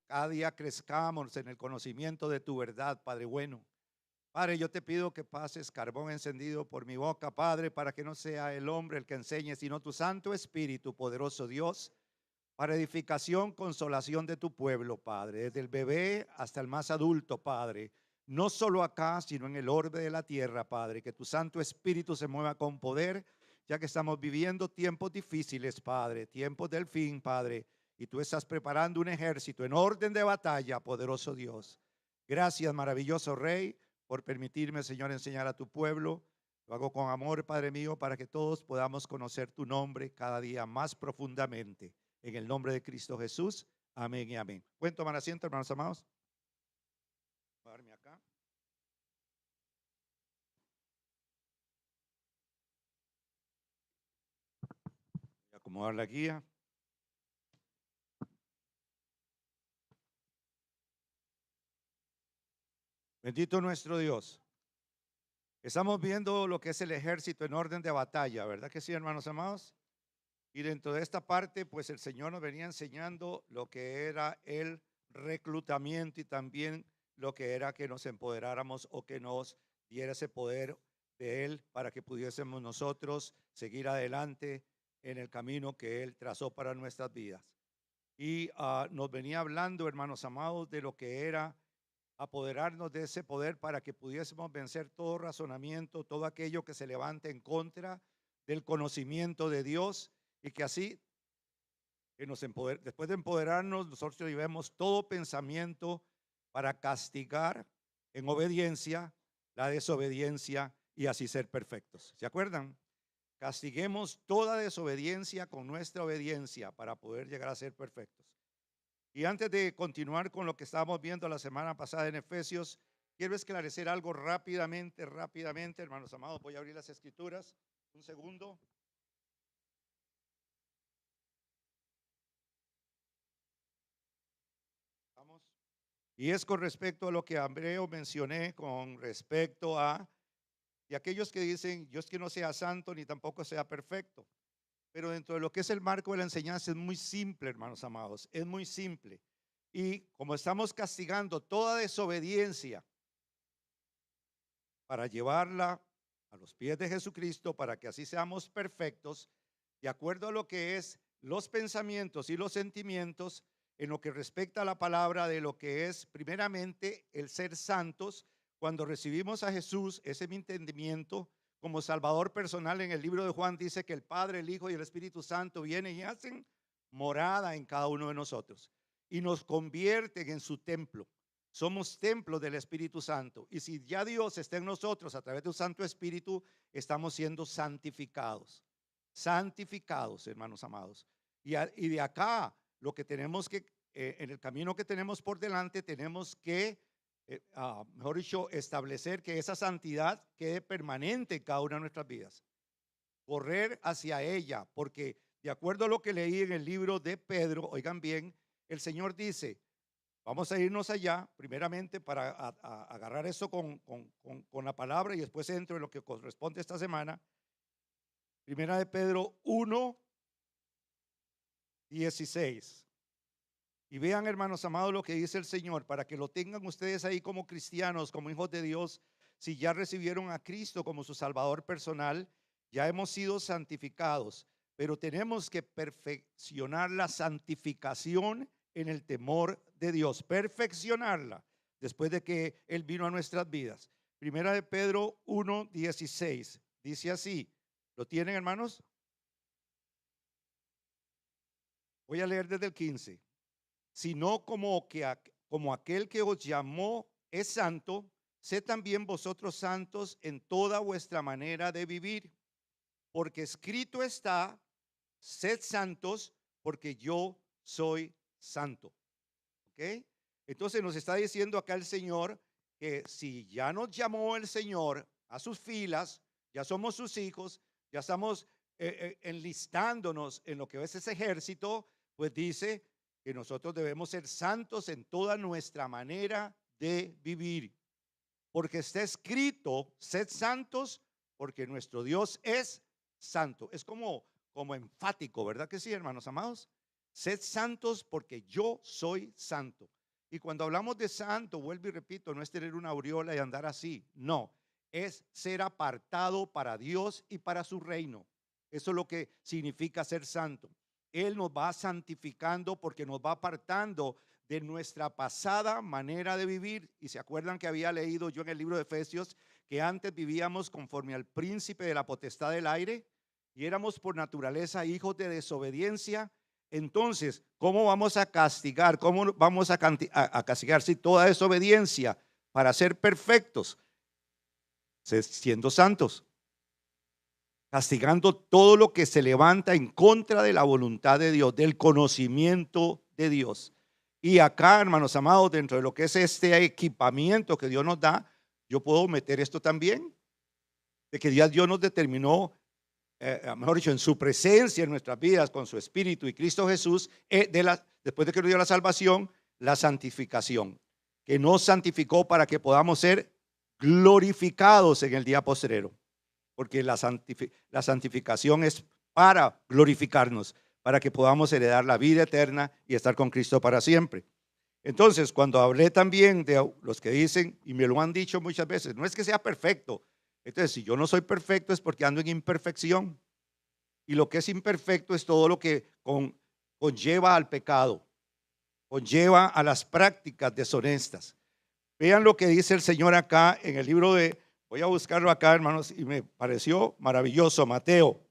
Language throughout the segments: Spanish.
cada día crezcamos en el conocimiento de tu verdad, Padre bueno. Padre, yo te pido que pases carbón encendido por mi boca, Padre, para que no sea el hombre el que enseñe, sino tu Santo Espíritu, poderoso Dios, para edificación, consolación de tu pueblo, Padre, desde el bebé hasta el más adulto, Padre. No solo acá, sino en el orbe de la tierra, Padre, que tu Santo Espíritu se mueva con poder, ya que estamos viviendo tiempos difíciles, Padre, tiempos del fin, Padre, y tú estás preparando un ejército en orden de batalla, poderoso Dios. Gracias, maravilloso Rey, por permitirme, Señor, enseñar a tu pueblo. Lo hago con amor, Padre mío, para que todos podamos conocer tu nombre cada día más profundamente. En el nombre de Cristo Jesús, amén y amén. ¿Pueden tomar asiento, hermanos amados? Voy a darme acá. Voy a acomodar la guía. Bendito nuestro Dios. Estamos viendo lo que es el ejército en orden de batalla, ¿verdad que sí, hermanos amados? Y dentro de esta parte, pues el Señor nos venía enseñando lo que era el reclutamiento y también lo que era que nos empoderáramos o que nos diera ese poder de Él para que pudiésemos nosotros seguir adelante en el camino que Él trazó para nuestras vidas. Y nos venía hablando, hermanos amados, de lo que era apoderarnos de ese poder para que pudiésemos vencer todo razonamiento, todo aquello que se levante en contra del conocimiento de Dios, y que así que después de empoderarnos, nosotros llevemos todo pensamiento para castigar en obediencia la desobediencia y así ser perfectos. ¿Se acuerdan? Castiguemos toda desobediencia con nuestra obediencia para poder llegar a ser perfectos. Y antes de continuar con lo que estábamos viendo la semana pasada en Efesios, quiero esclarecer algo rápidamente, hermanos amados. Voy a abrir las escrituras. Un segundo. Vamos. Y es con respecto a lo que Andreo mencioné, con respecto a y aquellos que dicen, yo es que no sea santo ni tampoco sea perfecto. Pero dentro de lo que es el marco de la enseñanza es muy simple, hermanos amados, es muy simple. Y como estamos castigando toda desobediencia para llevarla a los pies de Jesucristo, para que así seamos perfectos, de acuerdo a lo que es los pensamientos y los sentimientos, en lo que respecta a la palabra de lo que es primeramente el ser santos, cuando recibimos a Jesús, ese es mi entendimiento, como Salvador personal. En el libro de Juan dice que el Padre, el Hijo y el Espíritu Santo vienen y hacen morada en cada uno de nosotros y nos convierten en su templo. Somos templo del Espíritu Santo, y si ya Dios está en nosotros a través de un Santo Espíritu, estamos siendo santificados. Santificados, hermanos amados. Y de acá, lo que tenemos que, en el camino que tenemos por delante, tenemos que, mejor dicho, establecer que esa santidad quede permanente en cada una de nuestras vidas. Correr hacia ella, porque de acuerdo a lo que leí en el libro de Pedro, oigan bien, el Señor dice, vamos a irnos allá, primeramente para agarrar eso con la palabra y después entro en lo que corresponde esta semana. Primera de Pedro 1:16. Y vean, hermanos amados, lo que dice el Señor, para que lo tengan ustedes ahí como cristianos, como hijos de Dios. Si ya recibieron a Cristo como su Salvador personal, ya hemos sido santificados, pero tenemos que perfeccionar la santificación en el temor de Dios, perfeccionarla después de que Él vino a nuestras vidas. Primera de Pedro 1:16, dice así, ¿lo tienen, hermanos? Voy a leer desde el 15. Sino como aquel que os llamó es santo, sed también vosotros santos en toda vuestra manera de vivir, porque escrito está, sed santos, porque yo soy santo. ¿Ok? Entonces nos está diciendo acá el Señor que si ya nos llamó el Señor a sus filas, ya somos sus hijos, ya estamos enlistándonos en lo que es ese ejército, pues dice que nosotros debemos ser santos en toda nuestra manera de vivir. Porque está escrito, sed santos, porque nuestro Dios es santo. Es como enfático, ¿verdad que sí, hermanos amados? Sed santos porque yo soy santo. Y cuando hablamos de santo, vuelvo y repito, no es tener una aureola y andar así, no, es ser apartado para Dios y para su reino. Eso es lo que significa ser santo. Él nos va santificando porque nos va apartando de nuestra pasada manera de vivir. Y se acuerdan que había leído yo en el libro de Efesios que antes vivíamos conforme al príncipe de la potestad del aire y éramos por naturaleza hijos de desobediencia. Entonces, ¿cómo vamos a castigar? ¿Cómo vamos a castigar si toda desobediencia para ser perfectos? Siendo santos, castigando todo lo que se levanta en contra de la voluntad de Dios, del conocimiento de Dios. Y acá, hermanos amados, dentro de lo que es este equipamiento que Dios nos da, yo puedo meter esto también, de que ya Dios nos determinó, mejor dicho, en su presencia en nuestras vidas, con su Espíritu y Cristo Jesús, después de que nos dio la salvación, la santificación, que nos santificó para que podamos ser glorificados en el día postrero, porque la santificación es para glorificarnos, para que podamos heredar la vida eterna y estar con Cristo para siempre. Entonces, cuando hablé también de los que dicen, y me lo han dicho muchas veces, no es que sea perfecto. Entonces, si yo no soy perfecto es porque ando en imperfección. Y lo que es imperfecto es todo lo que conlleva al pecado, conlleva a las prácticas deshonestas. Vean lo que dice el Señor acá en el libro de, voy a buscarlo acá, hermanos, y me pareció maravilloso, Mateo.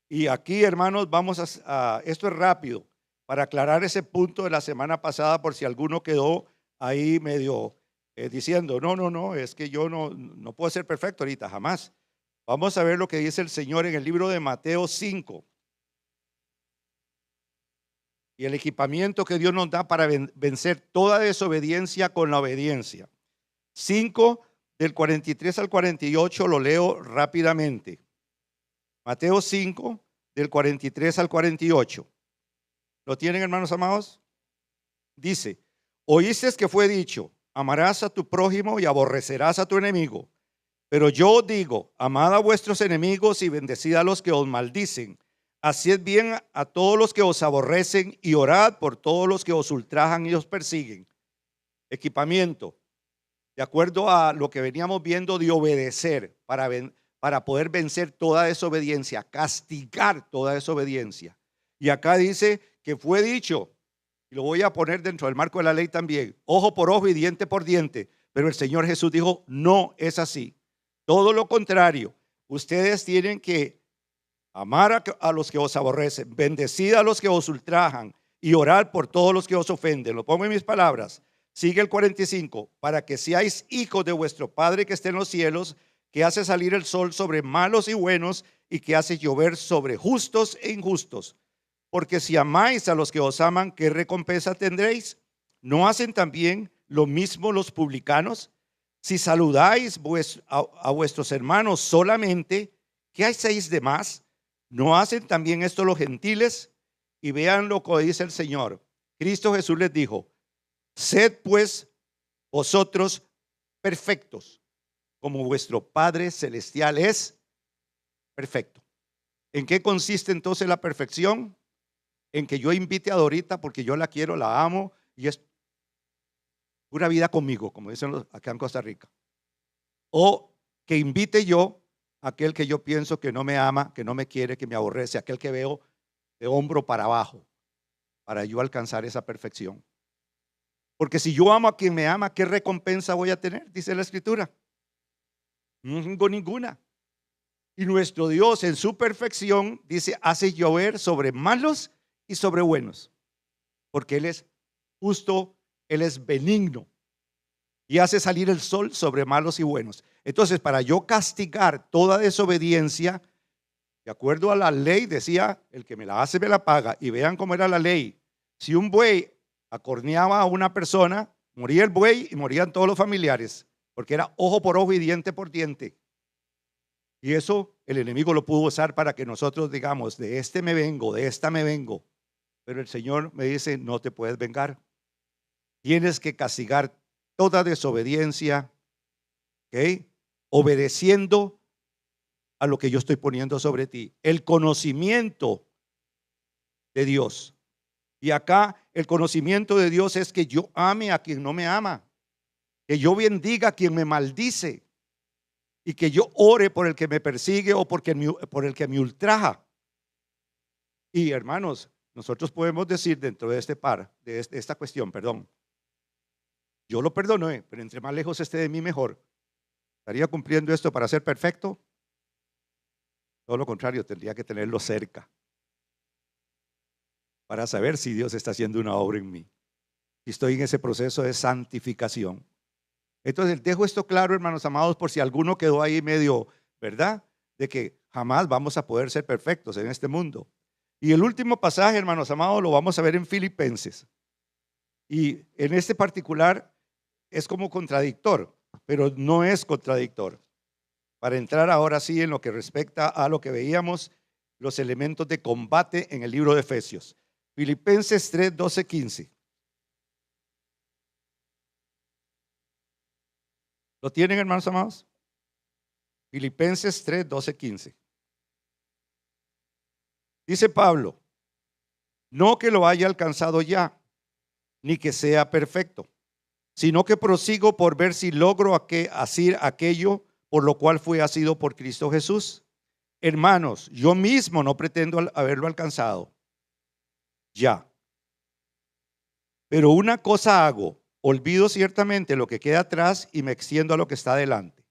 Y aquí, hermanos, vamos esto es rápido, para aclarar ese punto de la semana pasada, por si alguno quedó ahí medio diciendo, no, es que yo no puedo ser perfecto ahorita, jamás. Vamos a ver lo que dice el Señor en el libro de Mateo 5. Y el equipamiento que Dios nos da para vencer toda desobediencia con la obediencia. 5 del 43 al 48 lo leo rápidamente. Mateo 5 del 43 al 48. ¿Lo tienen, hermanos amados? Dice, oíste que fue dicho, amarás a tu prójimo y aborrecerás a tu enemigo. Pero yo os digo, amad a vuestros enemigos y bendecid a los que os maldicen. Haced bien a todos los que os aborrecen y orad por todos los que os ultrajan y os persiguen. Equipamiento, de acuerdo a lo que veníamos viendo de obedecer para poder vencer toda desobediencia, castigar toda desobediencia. Y acá dice que fue dicho, y lo voy a poner dentro del marco de la ley también, ojo por ojo y diente por diente, pero el Señor Jesús dijo, no es así. Todo lo contrario, ustedes tienen que amar a los que os aborrecen, bendecid a los que os ultrajan y orar por todos los que os ofenden. Lo pongo en mis palabras. Sigue el 45, para que seáis hijos de vuestro Padre que está en los cielos, que hace salir el sol sobre malos y buenos y que hace llover sobre justos e injustos. Porque si amáis a los que os aman, ¿qué recompensa tendréis? ¿No hacen también lo mismo los publicanos? Si saludáis a vuestros hermanos solamente, ¿qué hacéis de más? ¿No hacen también esto los gentiles? Y vean lo que dice el Señor. Cristo Jesús les dijo, sed pues vosotros perfectos, como vuestro Padre Celestial es perfecto. ¿En qué consiste entonces la perfección? En que yo invite a Dorita porque yo la quiero, la amo y es pura vida conmigo, como dicen acá en Costa Rica. O que invite yo a aquel que yo pienso que no me ama, que no me quiere, que me aborrece, aquel que veo de hombro para abajo, para yo alcanzar esa perfección. Porque si yo amo a quien me ama, ¿qué recompensa voy a tener? Dice la Escritura. No tengo ninguna. Y nuestro Dios en su perfección, dice, hace llover sobre malos y sobre buenos. Porque Él es justo, Él es benigno. Y hace salir el sol sobre malos y buenos. Entonces, para yo castigar toda desobediencia, de acuerdo a la ley, decía, el que me la hace me la paga. Y vean cómo era la ley. Si un buey acorneaba a una persona, moría el buey y morían todos los familiares, porque era ojo por ojo y diente por diente. Y eso el enemigo lo pudo usar para que nosotros digamos, de este me vengo, de esta me vengo. Pero el Señor me dice, no te puedes vengar. Tienes que castigar toda desobediencia, ¿ok? Obedeciendo a lo que yo estoy poniendo sobre ti. El conocimiento de Dios. Y acá el conocimiento de Dios es que yo ame a quien no me ama, que yo bendiga a quien me maldice y que yo ore por el que me persigue o por el que me ultraja. Y hermanos, nosotros podemos decir dentro de esta cuestión, perdón, yo lo perdoné, pero entre más lejos esté de mí mejor. ¿Estaría cumpliendo esto para ser perfecto? Todo lo contrario, tendría que tenerlo cerca para saber si Dios está haciendo una obra en mí. Y estoy en ese proceso de santificación. Entonces dejo esto claro, hermanos amados, por si alguno quedó ahí medio, ¿verdad? De que jamás vamos a poder ser perfectos en este mundo. Y el último pasaje, hermanos amados, lo vamos a ver en Filipenses. Y en este particular es como contradictor, pero no es contradictor. Para entrar ahora sí en lo que respecta a lo que veíamos, los elementos de combate en el libro de Efesios. Filipenses 3, 12, 15. ¿Lo tienen, hermanos amados? Filipenses 3, 12, 15. Dice Pablo, no que lo haya alcanzado ya, ni que sea perfecto, sino que prosigo por ver si logro hacer aquello por lo cual fui asido por Cristo Jesús. Hermanos, yo mismo no pretendo haberlo alcanzado ya, pero una cosa hago, olvido ciertamente lo que queda atrás y me extiendo a lo que está adelante.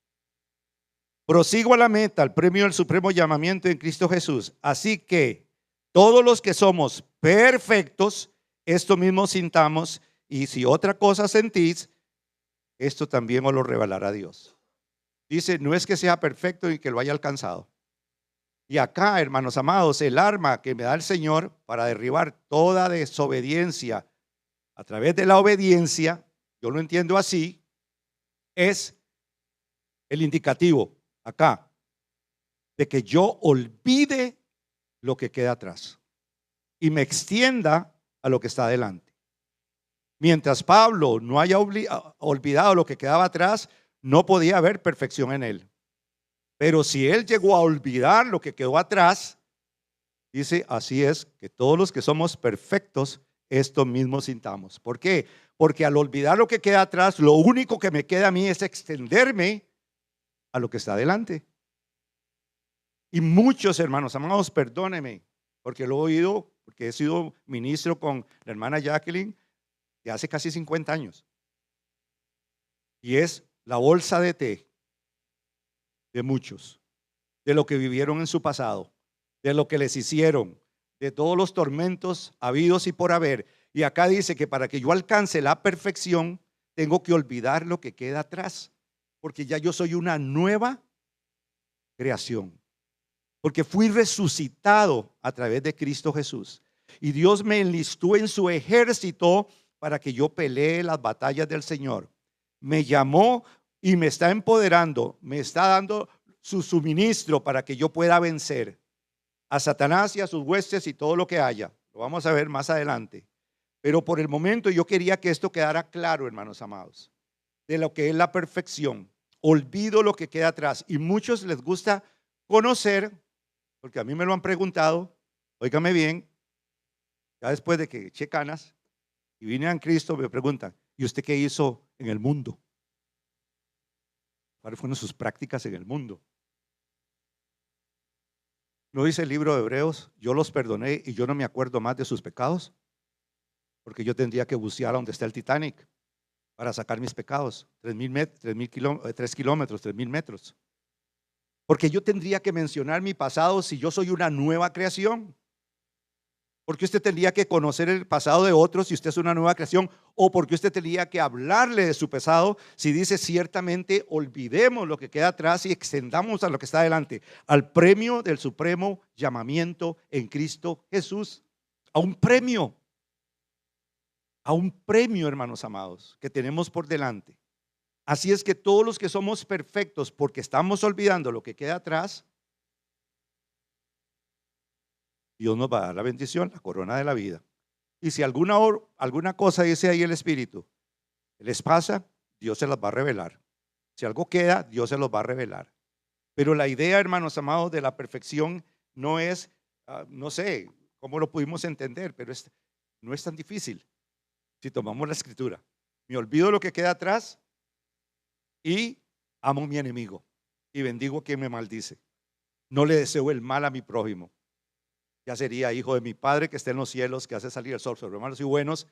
Prosigo a la meta, al premio del supremo llamamiento en Cristo Jesús. Así que todos los que somos perfectos, esto mismo sintamos, y si otra cosa sentís, esto también os lo revelará Dios. Dice, no es que sea perfecto y que lo haya alcanzado. Y acá, hermanos amados, el arma que me da el Señor para derribar toda desobediencia a través de la obediencia, yo lo entiendo así, es el indicativo acá de que yo olvide lo que queda atrás y me extienda a lo que está adelante. Mientras Pablo no haya olvidado lo que quedaba atrás, no podía haber perfección en él. Pero si él llegó a olvidar lo que quedó atrás, dice, así es que todos los que somos perfectos, esto mismo sintamos. ¿Por qué? Porque al olvidar lo que queda atrás, lo único que me queda a mí es extenderme a lo que está adelante. Y muchos hermanos amados, perdónenme, porque lo he oído, porque he sido ministro con la hermana Jacqueline de hace casi 50 años. Y es la bolsa de té de muchos, de lo que vivieron en su pasado, de lo que les hicieron, de todos los tormentos habidos y por haber. Y acá dice que para que yo alcance la perfección, tengo que olvidar lo que queda atrás, porque ya yo soy una nueva creación, porque fui resucitado a través de Cristo Jesús. Y Dios me enlistó en su ejército para que yo pelee las batallas del Señor. Me llamó y me está empoderando, me está dando su suministro para que yo pueda vencer a Satanás y a sus huestes y todo lo que haya. Lo vamos a ver más adelante. Pero por el momento yo quería que esto quedara claro, hermanos amados, de lo que es la perfección. Olvido lo que queda atrás. Y muchos les gusta conocer, porque a mí me lo han preguntado, óigame bien, ya después de que eché canas y vine a Cristo, me preguntan, ¿y usted qué hizo en el mundo? ¿Cuáles fueron sus prácticas en el mundo? ¿No dice el libro de Hebreos, yo los perdoné y yo no me acuerdo más de sus pecados? Porque yo tendría que bucear a donde está el Titanic para sacar mis pecados, 3 kilómetros, 3,000 metros. Porque yo tendría que mencionar mi pasado si yo soy una nueva creación. Porque usted tendría que conocer el pasado de otros si usted es una nueva creación, o porque usted tendría que hablarle de su pasado si dice ciertamente olvidemos lo que queda atrás y extendamos a lo que está adelante, al premio del supremo llamamiento en Cristo Jesús, a un premio, hermanos amados, que tenemos por delante. Así es que todos los que somos perfectos porque estamos olvidando lo que queda atrás, Dios nos va a dar la bendición, la corona de la vida. Y si alguna cosa dice ahí el Espíritu, les pasa, Dios se las va a revelar. Si algo queda, Dios se los va a revelar. Pero la idea, hermanos amados, de la perfección no es, no sé cómo lo pudimos entender, pero No es tan difícil si tomamos la escritura. Me olvido lo que queda atrás y amo a mi enemigo y bendigo a quien me maldice. No le deseo el mal a mi prójimo. Ya sería hijo de mi Padre que está en los cielos, que hace salir el sol sobre malos y buenos,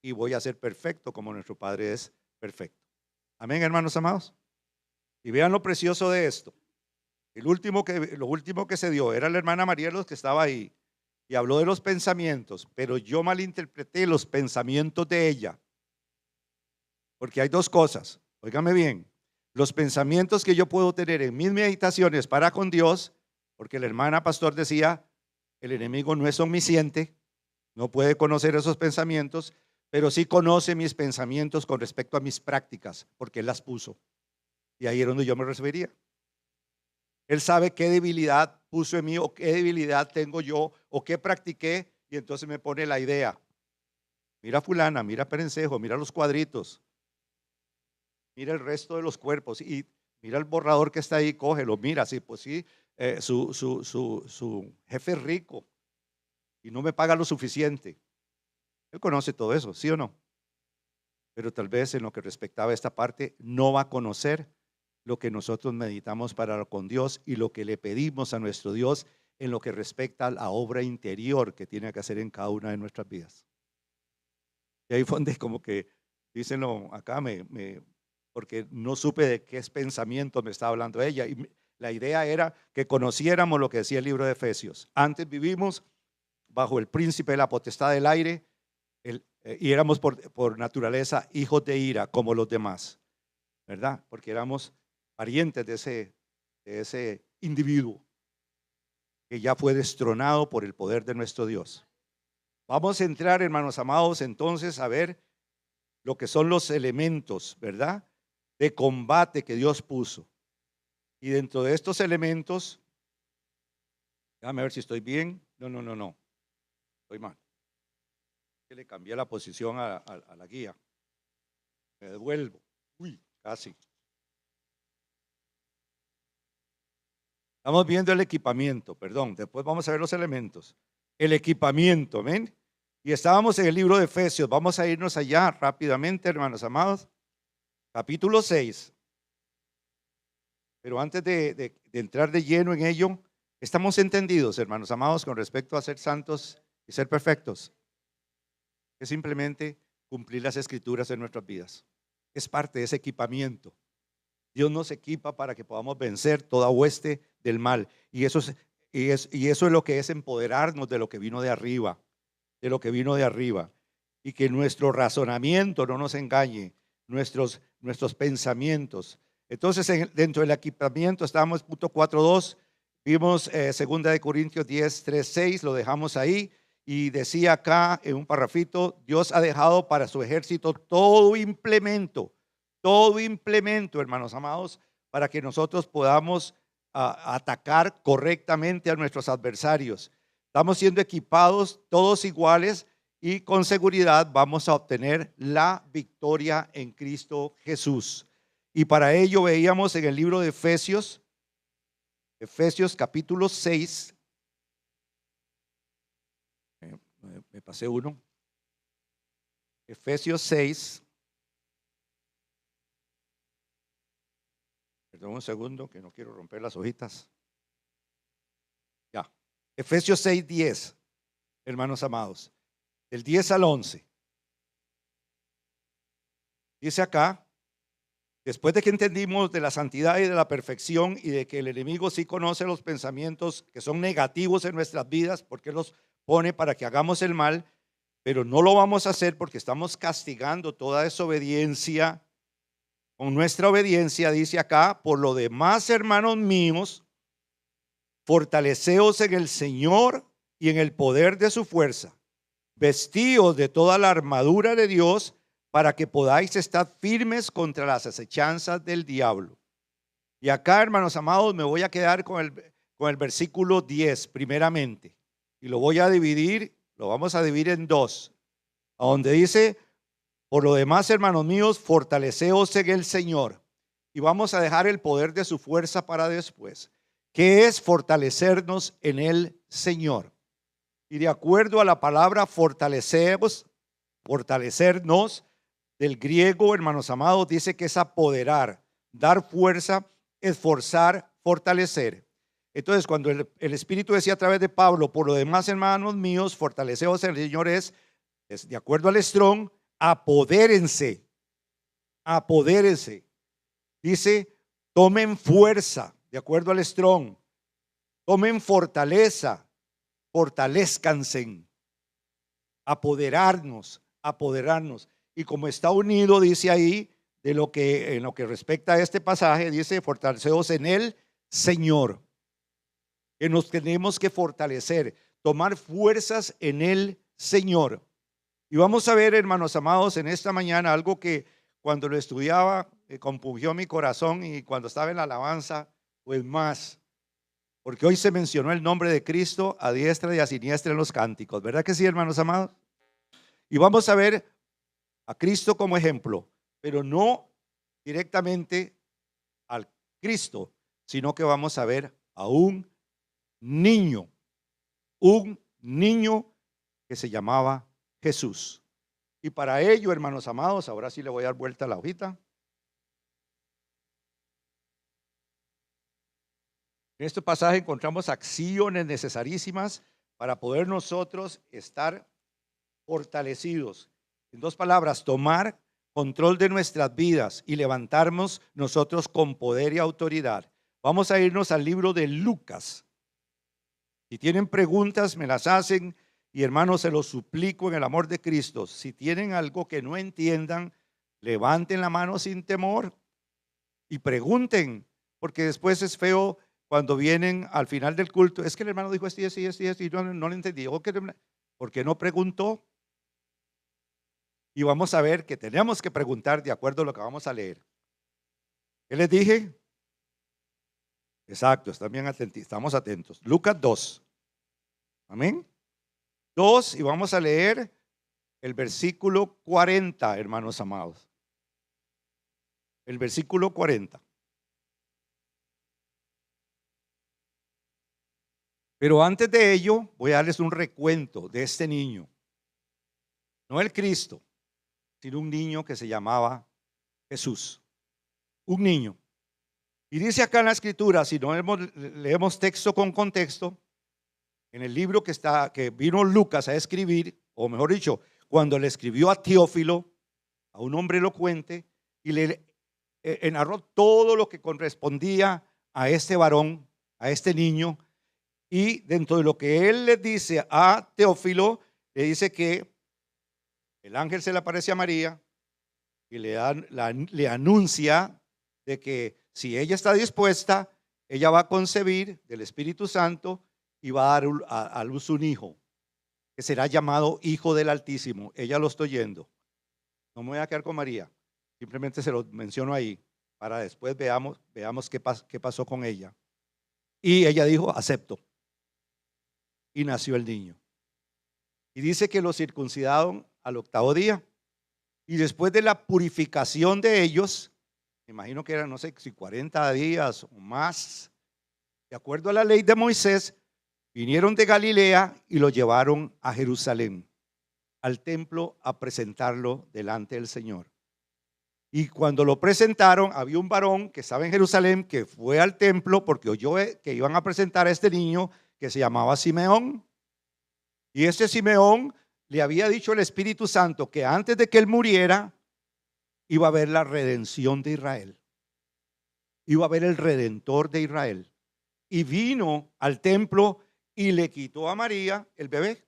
y voy a ser perfecto como nuestro Padre es perfecto. Amén, hermanos amados. Y vean lo precioso de esto. Lo último que se dio era la hermana Marielos, que estaba ahí y habló de los pensamientos, pero yo malinterpreté los pensamientos de ella. Porque hay dos cosas, óigame bien, los pensamientos que yo puedo tener en mis meditaciones para con Dios, porque la hermana pastor decía, el enemigo no es omnisciente, no puede conocer esos pensamientos, pero sí conoce mis pensamientos con respecto a mis prácticas, porque él las puso. Y ahí era donde yo me refería. Él sabe qué debilidad puso en mí o qué debilidad tengo yo o qué practiqué, y entonces me pone la idea. Mira fulana, mira Perencejo, mira los cuadritos, mira el resto de los cuerpos y mira el borrador que está ahí, cógelo, mira, sí, pues sí, su jefe es rico y no me paga lo suficiente. Él conoce todo eso, ¿sí o no? Pero tal vez en lo que respectaba a esta parte no va a conocer lo que nosotros meditamos para con Dios y lo que le pedimos a nuestro Dios en lo que respecta a la obra interior que tiene que hacer en cada una de nuestras vidas. Y ahí fue donde como que, dícenlo acá, porque no supe de qué pensamiento me estaba hablando ella. Y la idea era que conociéramos lo que decía el libro de Efesios. Antes vivimos bajo el príncipe de la potestad del aire y éramos por naturaleza hijos de ira como los demás, ¿verdad? Porque éramos parientes de ese individuo que ya fue destronado por el poder de nuestro Dios. Vamos a entrar, hermanos amados, entonces a ver lo que son los elementos, ¿verdad?, de combate que Dios puso. Y dentro de estos elementos, déjame ver si estoy bien. No, estoy mal. Que le cambié la posición a la guía. Me devuelvo. Uy, casi. Estamos viendo el equipamiento, perdón, después vamos a ver los elementos. El equipamiento, ¿ven? Y estábamos en el libro de Efesios, vamos a irnos allá rápidamente, hermanos amados. Capítulo 6. Pero antes de entrar de lleno en ello, estamos entendidos, hermanos amados, con respecto a ser santos y ser perfectos. Es simplemente cumplir las escrituras en nuestras vidas. Es parte de ese equipamiento. Dios nos equipa para que podamos vencer toda hueste del mal. Y eso es lo que es empoderarnos de lo que vino de arriba. De lo que vino de arriba. Y que nuestro razonamiento no nos engañe. Nuestros pensamientos. Entonces, dentro del equipamiento estábamos punto 4.2. Vimos 2 de Corintios 10, 3, 6. Lo dejamos ahí. Y decía acá en un parrafito, Dios ha dejado para su ejército todo implemento, hermanos amados, para que nosotros podamos atacar correctamente a nuestros adversarios. Estamos siendo equipados todos iguales y con seguridad vamos a obtener la victoria en Cristo Jesús. Y para ello veíamos en el libro de Efesios capítulo 6, me pasé uno, Efesios 6, perdón un segundo que no quiero romper las hojitas. Ya, Efesios 6, 10, hermanos amados, del 10 al 11. Dice acá, después de que entendimos de la santidad y de la perfección y de que el enemigo sí conoce los pensamientos que son negativos en nuestras vidas, porque los pone para que hagamos el mal, pero no lo vamos a hacer porque estamos castigando toda desobediencia. Con nuestra obediencia, dice acá, por lo demás, hermanos míos, fortaleceos en el Señor y en el poder de su fuerza, vestíos de toda la armadura de Dios para que podáis estar firmes contra las acechanzas del diablo. Y acá, hermanos amados, me voy a quedar con el versículo 10 primeramente, y lo vamos a dividir en dos, a donde dice, por lo demás, hermanos míos, fortaleceos en el Señor. Y vamos a dejar el poder de su fuerza para después. ¿Qué es fortalecernos en el Señor? Y de acuerdo a la palabra fortalecernos, del griego, hermanos amados, dice que es apoderar, dar fuerza, esforzar, fortalecer. Entonces, cuando el Espíritu decía a través de Pablo, por lo demás, hermanos míos, fortaleceos en el Señor, es de acuerdo al Strong, apodérense, apodérense. Dice, tomen fuerza, de acuerdo al Strong, tomen fortaleza, fortalezcanse, apoderarnos, apoderarnos. Y como está unido, dice ahí, en lo que respecta a este pasaje, dice, fortaleceos en el Señor. Que nos tenemos que fortalecer, tomar fuerzas en el Señor. Y vamos a ver, hermanos amados, en esta mañana algo que cuando lo estudiaba compungió mi corazón, y cuando estaba en la alabanza, pues más. Porque hoy se mencionó el nombre de Cristo a diestra y a siniestra en los cánticos, ¿verdad que sí, hermanos amados? Y vamos a ver a Cristo como ejemplo, pero no directamente al Cristo, sino que vamos a ver a un niño que se llamaba Jesús. Y para ello, hermanos amados, ahora sí le voy a dar vuelta a la hojita. En este pasaje encontramos acciones necesarísimas para poder nosotros estar fortalecidos. En dos palabras, tomar control de nuestras vidas y levantarnos nosotros con poder y autoridad. Vamos a irnos al libro de Lucas. Si tienen preguntas, me las hacen, y hermanos, se los suplico en el amor de Cristo. Si tienen algo que no entiendan, levanten la mano sin temor y pregunten, porque después es feo cuando vienen al final del culto. Es que el hermano dijo esto y esto y esto y esto, y no lo entendí. ¿Por qué no preguntó? Y vamos a ver que tenemos que preguntar de acuerdo a lo que vamos a leer. ¿Qué les dije? Exacto, están bien atentos, estamos atentos. Lucas 2. Amén. 2, y vamos a leer el versículo 40, hermanos amados. El versículo 40. Pero antes de ello, voy a darles un recuento de este niño. No el Cristo, sino un niño que se llamaba Jesús. Un niño. Y dice acá en la escritura, si no leemos texto con contexto, en el libro que vino Lucas a escribir, o mejor dicho, cuando le escribió a Teófilo, a un hombre elocuente, y le narró todo lo que correspondía a este varón, a este niño. Y dentro de lo que él le dice a Teófilo, le dice que el ángel se le aparece a María y le anuncia de que si ella está dispuesta, ella va a concebir del Espíritu Santo y va a dar a luz un hijo, que será llamado Hijo del Altísimo. Ella lo estoy oyendo. No me voy a quedar con María, simplemente se lo menciono ahí, para después veamos qué pasó con ella. Y ella dijo, acepto. Y nació el niño. Y dice que lo circuncidaron al 8º día. Y después de la purificación de ellos, me imagino que eran, no sé si 40 días o más, de acuerdo a la ley de Moisés, vinieron de Galilea y lo llevaron a Jerusalén, al templo, a presentarlo delante del Señor. Y cuando lo presentaron, había un varón que estaba en Jerusalén, que fue al templo porque oyó que iban a presentar a este niño, que se llamaba Simeón. Y este Simeón le había dicho el Espíritu Santo que antes de que él muriera, iba a haber la redención de Israel. Iba a haber el Redentor de Israel. Y vino al templo y le quitó a María el bebé.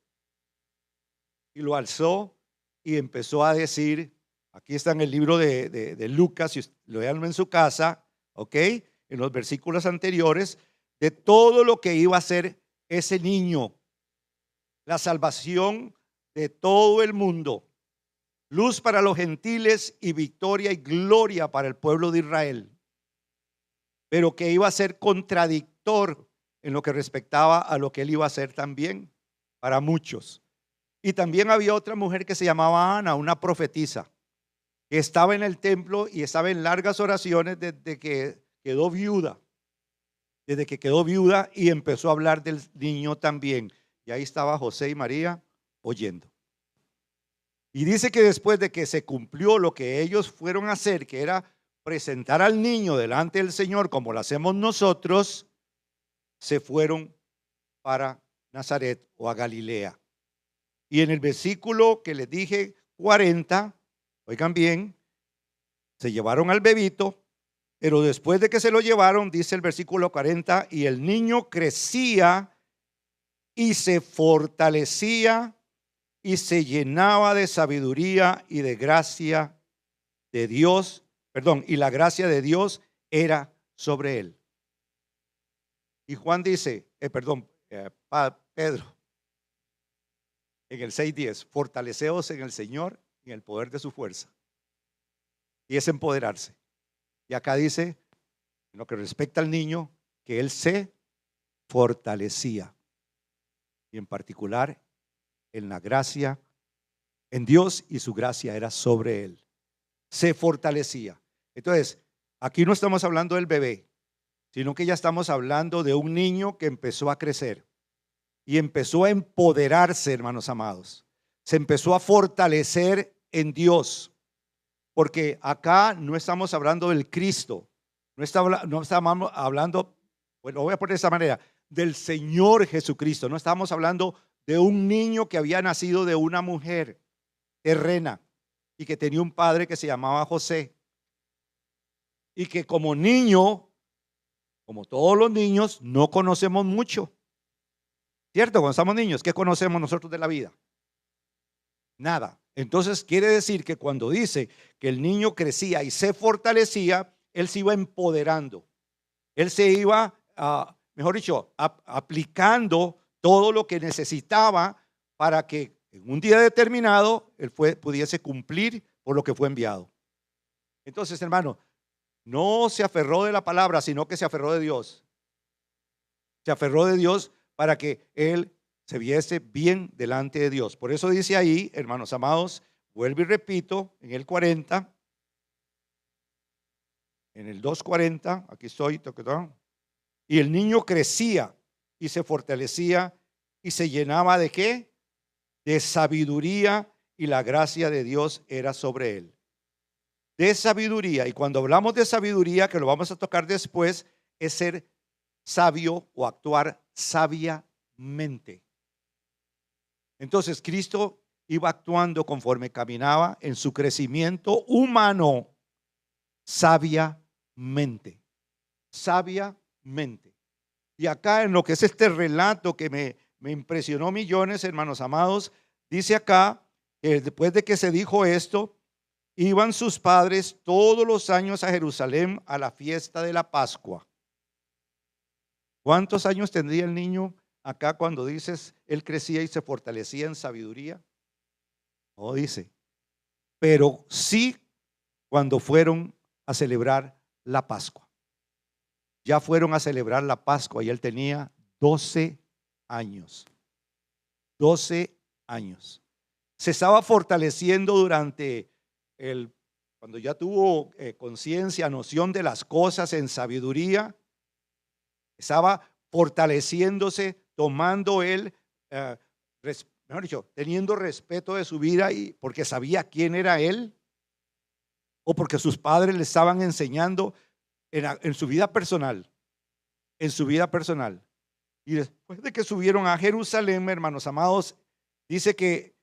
Y lo alzó y empezó a decir, aquí está en el libro de Lucas, si lo vean en su casa, ¿ok? En los versículos anteriores, de todo lo que iba a hacer ese niño. La salvación de todo el mundo. Luz para los gentiles y victoria y gloria para el pueblo de Israel. Pero que iba a ser contradictor en lo que respectaba a lo que él iba a hacer también para muchos. Y también había otra mujer que se llamaba Ana, una profetisa, que estaba en el templo y estaba en largas oraciones desde que quedó viuda. Desde que quedó viuda y empezó a hablar del niño también. y ahí estaba José y María oyendo. Y dice que después de que se cumplió lo que ellos fueron a hacer, que era presentar al niño delante del Señor como lo hacemos nosotros, se fueron para Nazaret o a Galilea. Y en el versículo que les dije 40, oigan bien, se llevaron al bebito, pero después de que se lo llevaron, dice el versículo 40, y el niño crecía y se fortalecía y se llenaba de sabiduría y de gracia de Dios, y la gracia de Dios era sobre él. Y Juan dice, Pedro, en el 6:10, fortaleceos en el Señor y en el poder de su fuerza. Y es empoderarse. Y acá dice, en lo que respecta al niño, que él se fortalecía. Y en particular, en la gracia, en Dios, y su gracia era sobre él. Se fortalecía. Entonces, aquí no estamos hablando del bebé, sino que ya estamos hablando de un niño que empezó a crecer y empezó a empoderarse, hermanos amados. Se empezó a fortalecer en Dios, porque acá no estamos hablando del Cristo, no estamos hablando, bueno, lo voy a poner de esta manera, del Señor Jesucristo. No estamos hablando de un niño que había nacido de una mujer terrena y que tenía un padre que se llamaba José, y que como niño, como todos los niños, no conocemos mucho. ¿Cierto? Cuando estamos niños, ¿qué conocemos nosotros de la vida? Nada. Entonces quiere decir que cuando dice que el niño crecía y se fortalecía, él se iba empoderando. Él se iba, mejor dicho, aplicando todo lo que necesitaba para que en un día determinado él pudiese cumplir por lo que fue enviado. Entonces, hermano, no se aferró de la palabra, sino que se aferró de Dios. Se aferró de Dios para que él se viese bien delante de Dios. Por eso dice ahí, hermanos amados, vuelvo y repito, en el 40, en el 2:40, aquí estoy, y el niño crecía y se fortalecía y se llenaba ¿de qué? De sabiduría, y la gracia de Dios era sobre él. De sabiduría, y cuando hablamos de sabiduría, que lo vamos a tocar después, es ser sabio o actuar sabiamente. Entonces Cristo iba actuando conforme caminaba en su crecimiento humano sabiamente. Sabiamente. Y acá en lo que es este relato que me impresionó millones, hermanos amados, dice acá que después de que se dijo esto, iban sus padres todos los años a Jerusalén a la fiesta de la Pascua. ¿Cuántos años tendría el niño acá cuando dices él crecía y se fortalecía en sabiduría? No dice, pero sí cuando fueron a celebrar la Pascua. Ya fueron a celebrar la Pascua y él tenía 12 años. 12 años. Se estaba fortaleciendo durante cuando ya tuvo conciencia, noción de las cosas en sabiduría. Estaba fortaleciéndose, tomando él, mejor dicho, teniendo respeto de su vida, y porque sabía quién era él, o porque sus padres le estaban enseñando en su vida personal, en su vida personal. Y después de que subieron a Jerusalén, hermanos amados, dice que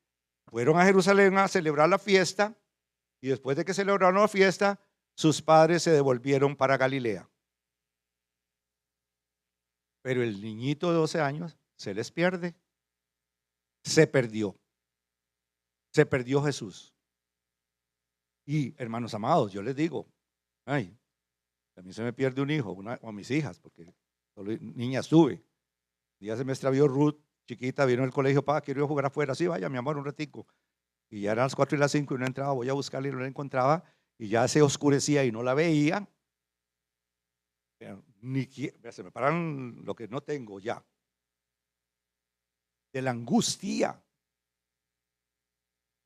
fueron a Jerusalén a celebrar la fiesta, y después de que celebraron la fiesta, sus padres se devolvieron para Galilea. Pero el niñito de 12 años se les pierde. Se perdió Jesús. Y hermanos amados, yo les digo, ay, a mí se me pierde un hijo, o a mis hijas, porque solo niñas tuve. Un día se me extravió Ruth, chiquita, vino al colegio, papá, quiero ir a jugar afuera. Sí, vaya, mi amor, un ratico. Y ya eran las 4 y las 5 y no entraba, voy a buscarla y no la encontraba, y ya se oscurecía y no la veía. Se me paran lo que no tengo ya. De la angustia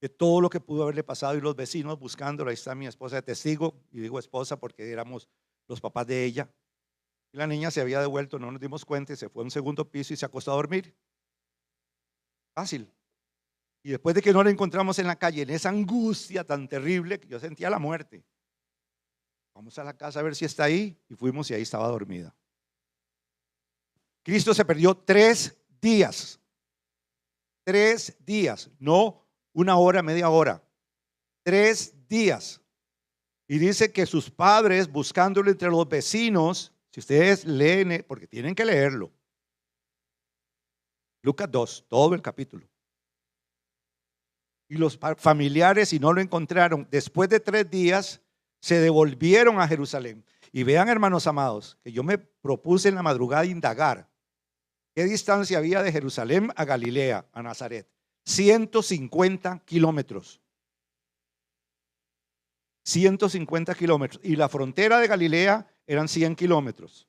de todo lo que pudo haberle pasado, y los vecinos buscándola. Ahí está mi esposa de testigo, y digo esposa porque éramos los papás de ella. Y la niña se había devuelto, no nos dimos cuenta, y se fue a un segundo piso y se acostó a dormir. Fácil. Y después de que no la encontramos en la calle, en esa angustia tan terrible que yo sentía la muerte, vamos a la casa a ver si está ahí, y fuimos y ahí estaba dormida. Cristo se perdió 3 días. 3 días, no una hora, media hora. 3 días. Y dice que sus padres, buscándolo entre los vecinos, si ustedes leen, porque tienen que leerlo, Lucas 2, todo el capítulo. Y los familiares, si no lo encontraron, después de 3 días, se devolvieron a Jerusalén. Y vean, hermanos amados, que yo me propuse en la madrugada indagar qué distancia había de Jerusalén a Galilea, a Nazaret. 150 kilómetros. 150 kilómetros. Y la frontera de Galilea eran 100 kilómetros.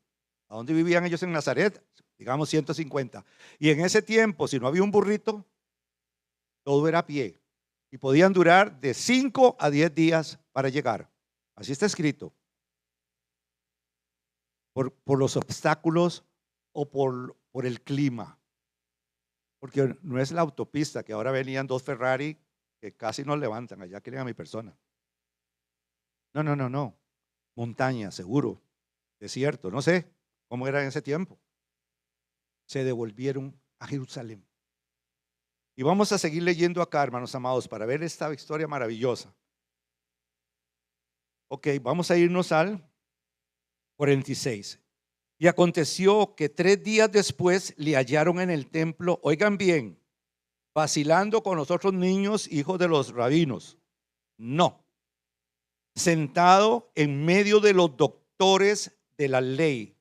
¿A dónde vivían ellos en Nazaret? Digamos 150. Y en ese tiempo, si no había un burrito, todo era a pie. Y podían durar de 5 a 10 días para llegar. Así está escrito. Por los obstáculos o por el clima. Porque no es la autopista, que ahora venían 2 Ferrari que casi nos levantan. Allá querían a mi persona. No. Montaña, seguro. Desierto, no sé cómo era en ese tiempo. Se devolvieron a Jerusalén. Y vamos a seguir leyendo acá, hermanos amados, para ver esta historia maravillosa. Ok, vamos a irnos al 46. Y aconteció que 3 días después le hallaron en el templo, oigan bien, vacilando con los otros niños, hijos de los rabinos. No. Sentado en medio de los doctores de la ley,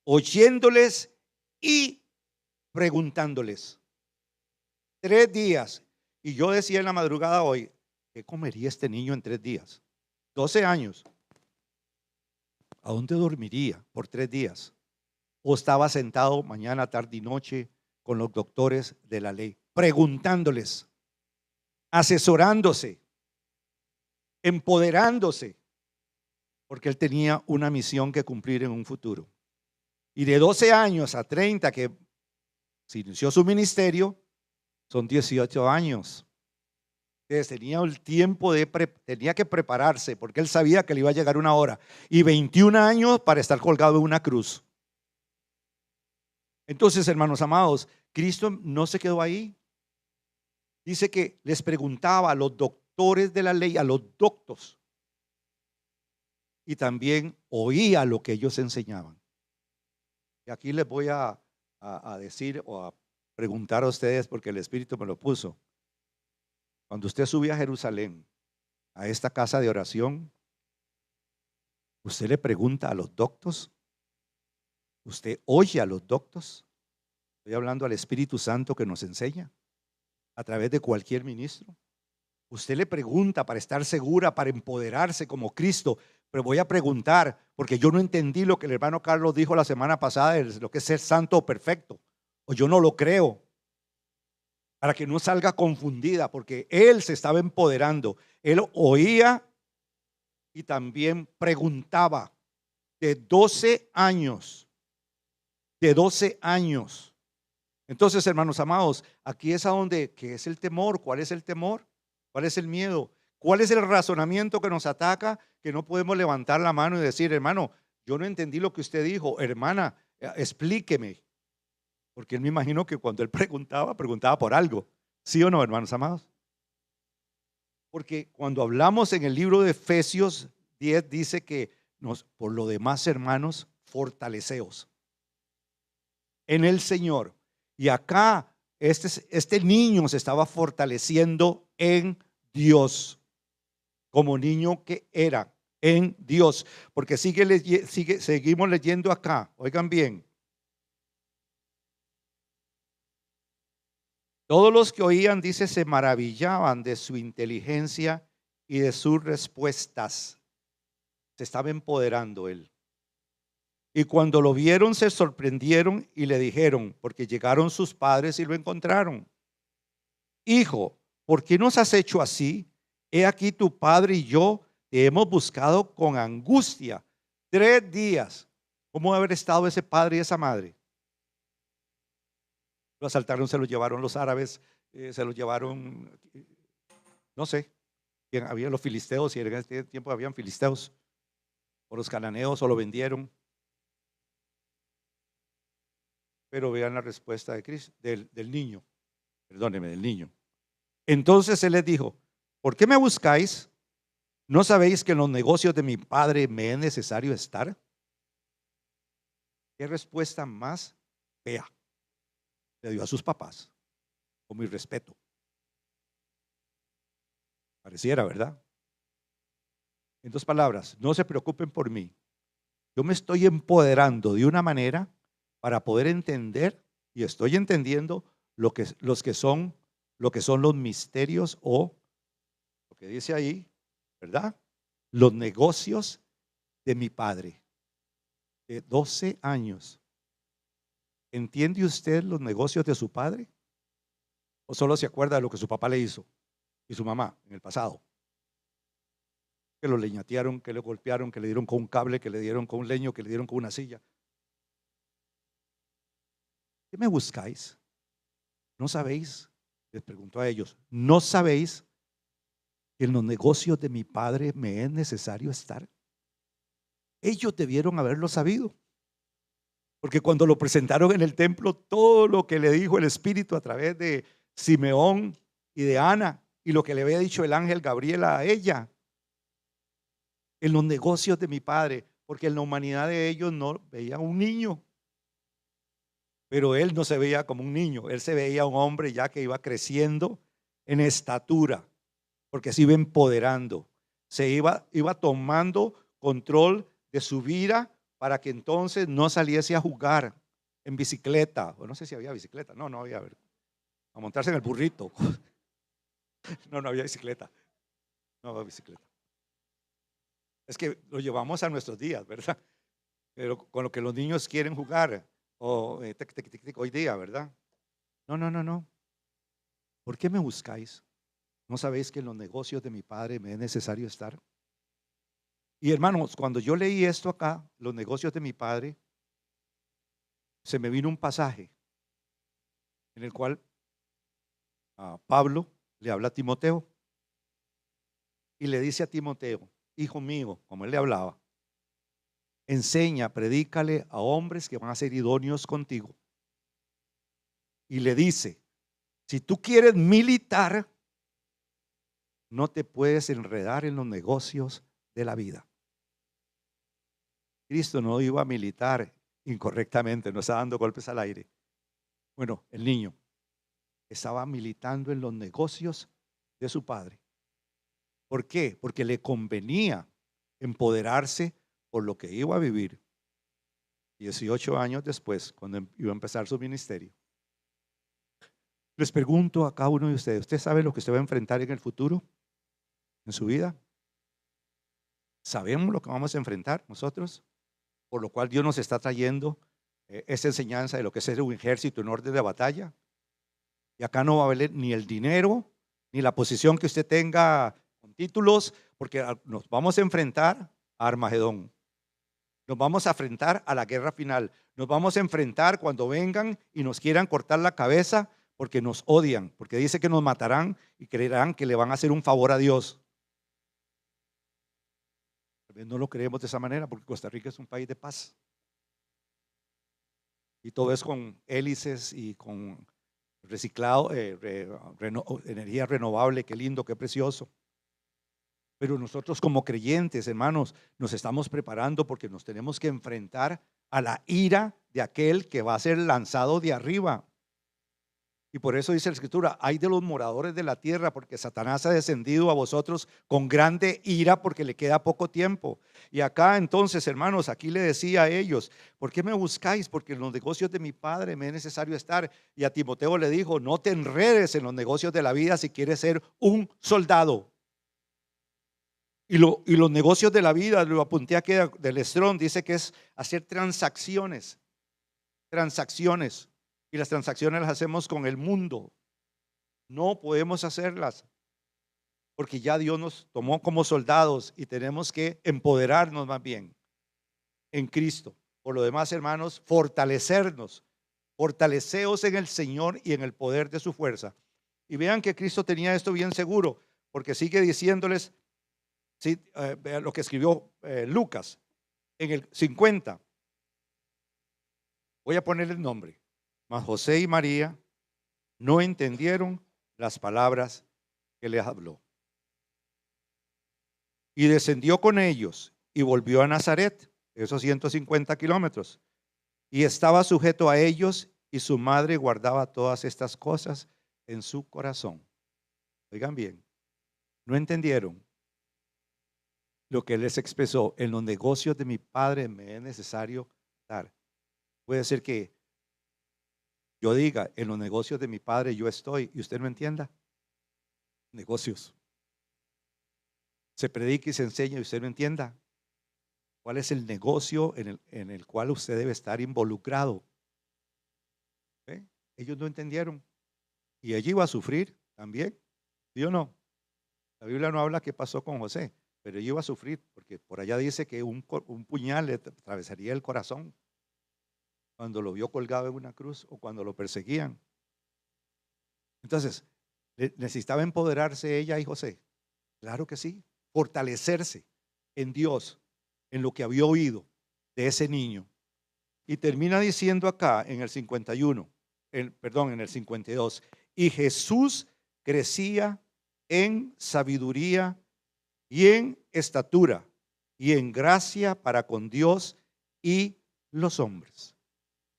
oyéndoles y preguntándoles. 3 días. Y yo decía en la madrugada hoy, ¿qué comería este niño en 3 días? 12 años. ¿A dónde dormiría por 3 días? ¿O estaba sentado mañana, tarde y noche con los doctores de la ley, preguntándoles, asesorándose, empoderándose? Porque él tenía una misión que cumplir en un futuro. Y de 12 años a 30 que se inició su ministerio, son 18 años. Entonces tenía el tiempo tenía que prepararse porque él sabía que le iba a llegar una hora. Y 21 años para estar colgado en una cruz. Entonces, hermanos amados, Cristo no se quedó ahí. Dice que les preguntaba a los doctores de la ley, a los doctos. Y también oía lo que ellos enseñaban. Y aquí les voy a decir o a preguntar a ustedes porque el Espíritu me lo puso. Cuando usted sube a Jerusalén, a esta casa de oración, usted le pregunta a los doctos, usted oye a los doctos. Estoy hablando al Espíritu Santo que nos enseña a través de cualquier ministro. Usted le pregunta para estar segura, para empoderarse como Cristo. Pero voy a preguntar, porque yo no entendí lo que el hermano Carlos dijo la semana pasada de lo que es ser santo o perfecto. O yo no lo creo. Para que no salga confundida, porque él se estaba empoderando. Él oía y también preguntaba. De 12 años. De 12 años. Entonces, hermanos amados, aquí es a donde, ¿qué es el temor? ¿Cuál es el temor? ¿Cuál es el miedo? ¿Cuál es el razonamiento que nos ataca? Que no podemos levantar la mano y decir, hermano, yo no entendí lo que usted dijo. Hermana, explíqueme. Porque él me imagino que cuando él preguntaba por algo. ¿Sí o no, hermanos amados? Porque cuando hablamos en el libro de Efesios 10 dice que por lo demás, hermanos, fortaleceos en el Señor. Y acá este niño se estaba fortaleciendo en Dios, como niño que era en Dios. Porque seguimos leyendo acá, oigan bien. Todos los que oían, dice, se maravillaban de su inteligencia y de sus respuestas. Se estaba empoderando él. Y cuando lo vieron se sorprendieron y le dijeron, porque llegaron sus padres y lo encontraron. Hijo, ¿por qué nos has hecho así? He aquí tu padre y yo te hemos buscado con angustia 3 días. ¿Cómo debe haber estado ese padre y esa madre? Lo asaltaron, se lo llevaron los árabes se los llevaron, no sé, había los filisteos, y en este tiempo habían filisteos, o los cananeos, o lo vendieron. Pero vean la respuesta de Cristo, del niño, perdóneme, del niño. Entonces él les dijo: ¿por qué me buscáis? ¿No sabéis que en los negocios de mi padre me es necesario estar? ¿Qué respuesta más fea le dio a sus papás? Con mi respeto. Pareciera, ¿verdad? En dos palabras, no se preocupen por mí. Yo me estoy empoderando de una manera para poder entender, y estoy entendiendo lo que son los misterios, o lo que dice ahí, ¿verdad? Los negocios de mi padre, de 12 años. ¿Entiende usted los negocios de su padre? ¿O solo se acuerda de lo que su papá le hizo y su mamá en el pasado? Que lo leñatearon, que le golpearon, que le dieron con un cable, que le dieron con un leño, que le dieron con una silla. ¿Qué me buscáis? ¿No sabéis? Les preguntó a ellos, ¿no sabéis que en los negocios de mi padre me es necesario estar? Ellos debieron haberlo sabido, porque cuando lo presentaron en el templo, todo lo que le dijo el Espíritu a través de Simeón y de Ana, y lo que le había dicho el ángel Gabriel a ella, en los negocios de mi padre, porque en la humanidad de ellos no veían un niño, pero él no se veía como un niño, él se veía un hombre ya que iba creciendo en estatura, porque se iba empoderando, se iba tomando control de su vida, para que entonces no saliese a jugar en bicicleta, o no sé si había bicicleta, no había, a montarse en el burrito, no había bicicleta, no había bicicleta. Es que lo llevamos a nuestros días, ¿verdad? Pero con lo que los niños quieren jugar, o hoy día, ¿verdad? No. ¿Por qué me buscáis? ¿No sabéis que en los negocios de mi padre me es necesario estar? Y hermanos, cuando yo leí esto acá, los negocios de mi padre, se me vino un pasaje en el cual Pablo le habla a Timoteo y le dice a Timoteo: hijo mío, como él le hablaba, enseña, predícale a hombres que van a ser idóneos contigo. Y le dice: si tú quieres militar, no te puedes enredar en los negocios de la vida. Cristo no iba a militar incorrectamente, no estaba dando golpes al aire. Bueno, el niño estaba militando en los negocios de su padre. ¿Por qué? Porque le convenía empoderarse por lo que iba a vivir 18 años después, cuando iba a empezar su ministerio. Les pregunto a cada uno de ustedes: ¿usted sabe lo que usted va a enfrentar en el futuro, en su vida? ¿Sabemos lo que vamos a enfrentar nosotros? Por lo cual Dios nos está trayendo esa enseñanza de lo que es ser un ejército en orden de batalla. Y acá no va a valer ni el dinero, ni la posición que usted tenga con títulos, porque nos vamos a enfrentar a Armagedón. Nos vamos a enfrentar a la guerra final. Nos vamos a enfrentar cuando vengan y nos quieran cortar la cabeza, porque nos odian, porque dice que nos matarán y creerán que le van a hacer un favor a Dios. No lo creemos de esa manera, porque Costa Rica es un país de paz. Y todo es con hélices y con reciclado, energía renovable. Qué lindo, qué precioso. Pero nosotros como creyentes, hermanos, nos estamos preparando, porque nos tenemos que enfrentar a la ira de aquel que va a ser lanzado de arriba. Y por eso dice la Escritura: ay de los moradores de la tierra, porque Satanás ha descendido a vosotros con grande ira, porque le queda poco tiempo. Y acá entonces, hermanos, aquí le decía a ellos: ¿por qué me buscáis? Porque en los negocios de mi padre me es necesario estar. Y a Timoteo le dijo: no te enredes en los negocios de la vida si quieres ser un soldado. Y los negocios de la vida, lo apunté aquí del Strong, dice que es hacer transacciones. Y las transacciones las hacemos con el mundo. No podemos hacerlas, porque ya Dios nos tomó como soldados y tenemos que empoderarnos más bien en Cristo. Por lo demás, hermanos, fortaleceos en el Señor y en el poder de su fuerza. Y vean que Cristo tenía esto bien seguro, porque sigue diciéndoles, sí, vean lo que escribió Lucas en el 50. Voy a ponerle el nombre. Mas José y María no entendieron las palabras que les habló. Y descendió con ellos y volvió a Nazaret, esos 150 kilómetros. Y estaba sujeto a ellos, y su madre guardaba todas estas cosas en su corazón. Oigan bien, no entendieron lo que él les expresó. En los negocios de mi padre me es necesario estar. Puede ser que yo diga, en los negocios de mi padre yo estoy, y usted no entienda. Negocios. Se predica y se enseña y usted no entienda cuál es el negocio en el cual usted debe estar involucrado. ¿Ve? Ellos no entendieron. Y ella iba a sufrir también, ¿sí o no? La Biblia no habla qué pasó con José, pero ella iba a sufrir, porque por allá dice que un puñal le atravesaría el corazón cuando lo vio colgado en una cruz o cuando lo perseguían. Entonces, ¿necesitaba empoderarse ella y José? Claro que sí, fortalecerse en Dios, en lo que había oído de ese niño. Y termina diciendo acá en el 51, perdón, en el 52, y Jesús crecía en sabiduría y en estatura y en gracia para con Dios y los hombres.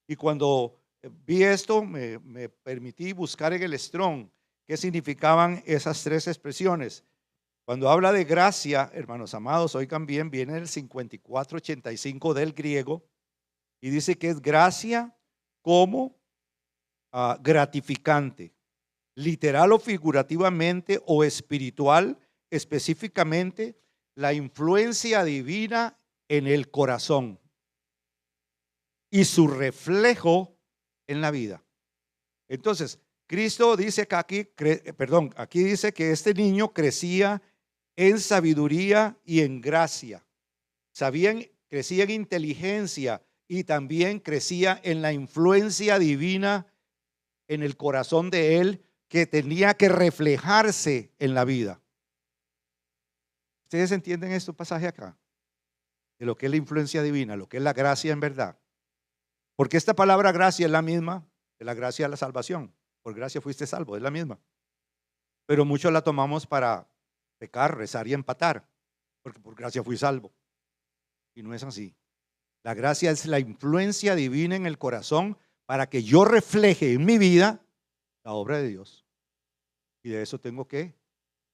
Y cuando vi esto, me permití buscar en el Strong qué significaban esas tres expresiones. Cuando habla de gracia, hermanos amados, oigan bien, viene el 5485 del griego y dice que es gracia como gratificante, literal o figurativamente o espiritual, específicamente la influencia divina en el corazón y su reflejo en la vida. Entonces, Cristo dice que aquí dice que este niño crecía en sabiduría y en gracia. Crecía en inteligencia y también crecía en la influencia divina en el corazón de él, que tenía que reflejarse en la vida. ¿Ustedes entienden este pasaje acá? De lo que es la influencia divina, lo que es la gracia en verdad. Porque esta palabra gracia es la misma de la gracia de la salvación. Por gracia fuiste salvo, es la misma. Pero muchos la tomamos para pecar, rezar y empatar, porque por gracia fui salvo. Y no es así. La gracia es la influencia divina en el corazón para que yo refleje en mi vida la obra de Dios. Y de eso tengo que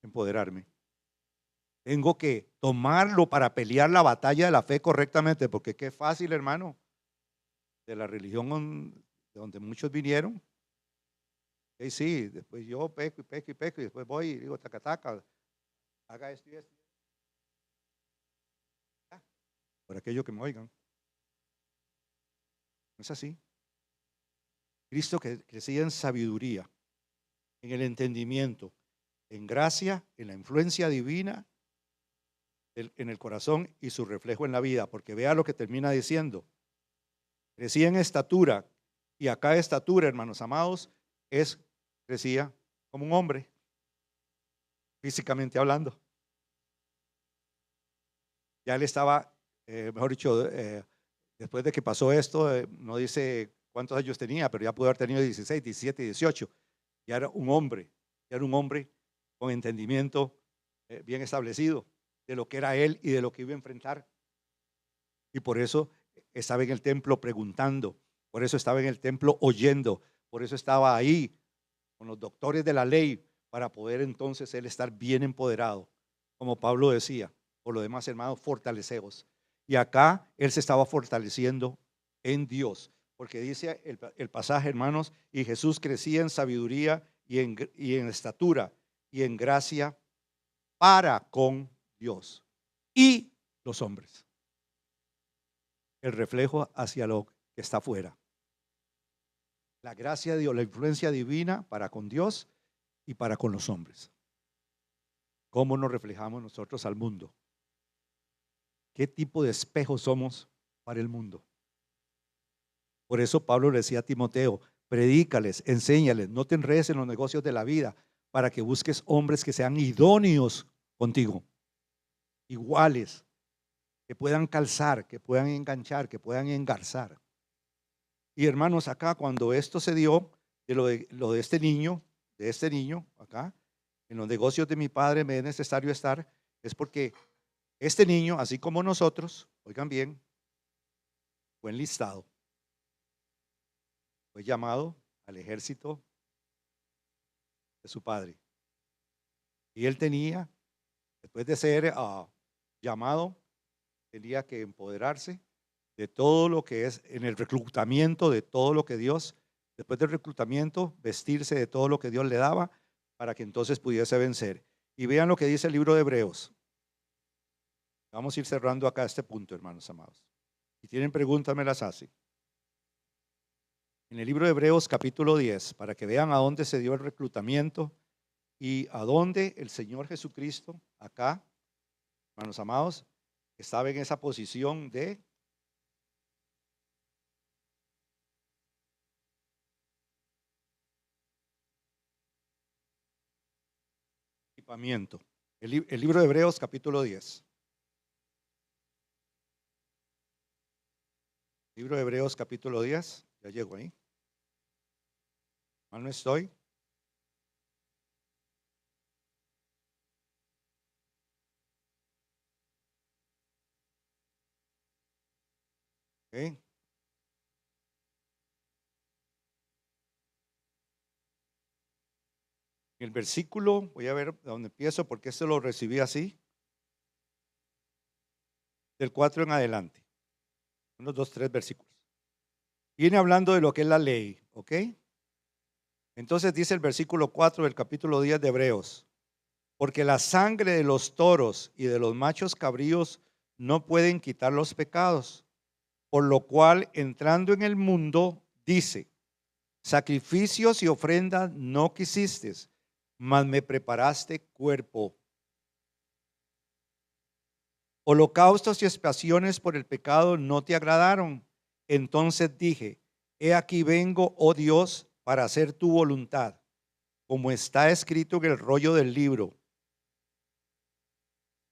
empoderarme. Tengo que tomarlo para pelear la batalla de la fe correctamente, porque qué fácil, hermano, de la religión de donde muchos vinieron. Y sí, después yo peco y peco y peco y después voy y digo, taca, taca, haga esto y esto. Por aquello que me oigan. No es así. Cristo que crecía en sabiduría, en el entendimiento, en gracia, en la influencia divina, en el corazón y su reflejo en la vida, porque vea lo que termina diciendo. Crecía en estatura, y acá estatura, hermanos amados, crecía como un hombre, físicamente hablando. Ya él estaba, mejor dicho, después de que pasó esto, no dice cuántos años tenía, pero ya pudo haber tenido 16, 17, 18. Ya era un hombre con entendimiento bien establecido de lo que era él y de lo que iba a enfrentar. Y por eso estaba en el templo preguntando, por eso estaba en el templo oyendo, por eso estaba ahí con los doctores de la ley para poder entonces él estar bien empoderado. Como Pablo decía, por lo demás, hermanos, fortaleceos. Y acá él se estaba fortaleciendo en Dios, porque dice el pasaje, hermanos, y Jesús crecía en sabiduría y en estatura y en gracia para con Dios y los hombres. El reflejo hacia lo que está afuera. La gracia de Dios, la influencia divina para con Dios y para con los hombres. ¿Cómo nos reflejamos nosotros al mundo? ¿Qué tipo de espejo somos para el mundo? Por eso Pablo le decía a Timoteo, predícales, enséñales, no te enredes en los negocios de la vida, para que busques hombres que sean idóneos contigo, iguales, que puedan calzar, que puedan enganchar, que puedan engarzar. Y hermanos, acá cuando esto se dio, de lo de este niño, acá, en los negocios de mi padre me es necesario estar, es porque este niño, así como nosotros, oigan bien, fue enlistado, fue llamado al ejército de su padre. Y él tenía, después de ser llamado, tenía que empoderarse de todo lo que es en el reclutamiento, de todo lo que Dios, después del reclutamiento, vestirse de todo lo que Dios le daba para que entonces pudiese vencer. Y vean lo que dice el libro de Hebreos. Vamos a ir cerrando acá este punto, hermanos amados. Si tienen preguntas, me las hacen. En el libro de Hebreos capítulo 10, para que vean a dónde se dio el reclutamiento y a dónde el Señor Jesucristo, acá, hermanos amados, estaba en esa posición de equipamiento. El libro de Hebreos capítulo 10. Libro de Hebreos capítulo 10. Ya llego ahí. Mal no estoy. Okay. El versículo, voy a ver dónde empiezo porque este lo recibí así. Del 4 en adelante. Unos 2, 3 versículos. Viene hablando de lo que es la ley, ¿ok? Entonces dice el versículo 4 del capítulo 10 de Hebreos: porque la sangre de los toros y de los machos cabríos no pueden quitar los pecados, por lo cual entrando en el mundo dice: sacrificios y ofrendas no quisiste, mas me preparaste cuerpo. Holocaustos y expiaciones por el pecado no te agradaron. Entonces dije: he aquí vengo, oh Dios, para hacer tu voluntad, como está escrito en el rollo del libro.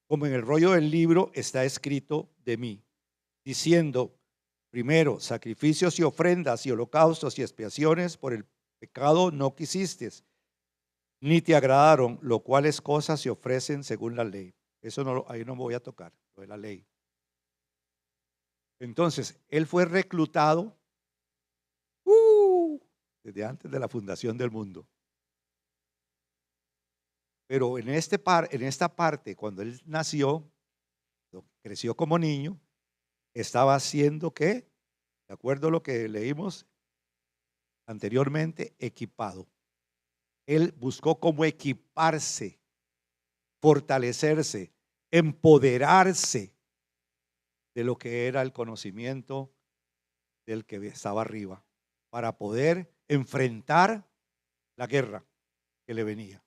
Como en el rollo del libro está escrito de mí, diciendo: primero, sacrificios y ofrendas y holocaustos y expiaciones por el pecado no quisiste, ni te agradaron, lo cuales cosas se ofrecen según la ley. Eso no, ahí no me voy a tocar, lo de la ley. Entonces, él fue reclutado desde antes de la fundación del mundo. Pero en esta parte, cuando él nació, creció como niño, estaba haciendo ¿qué? De acuerdo a lo que leímos anteriormente, equipado. Él buscó cómo equiparse, fortalecerse, empoderarse de lo que era el conocimiento del que estaba arriba, para poder enfrentar la guerra que le venía.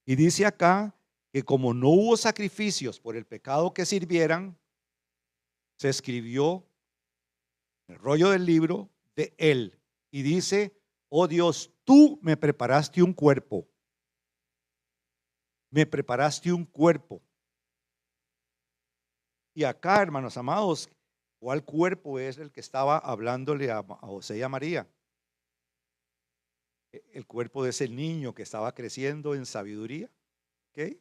Y dice acá que como no hubo sacrificios por el pecado que sirvieran, se escribió el rollo del libro de él. Y dice: oh Dios, tú me preparaste un cuerpo. Me preparaste un cuerpo. Y acá, hermanos amados, ¿cuál cuerpo es el que estaba hablándole a José y a María? El cuerpo de ese niño que estaba creciendo en sabiduría, ¿ok?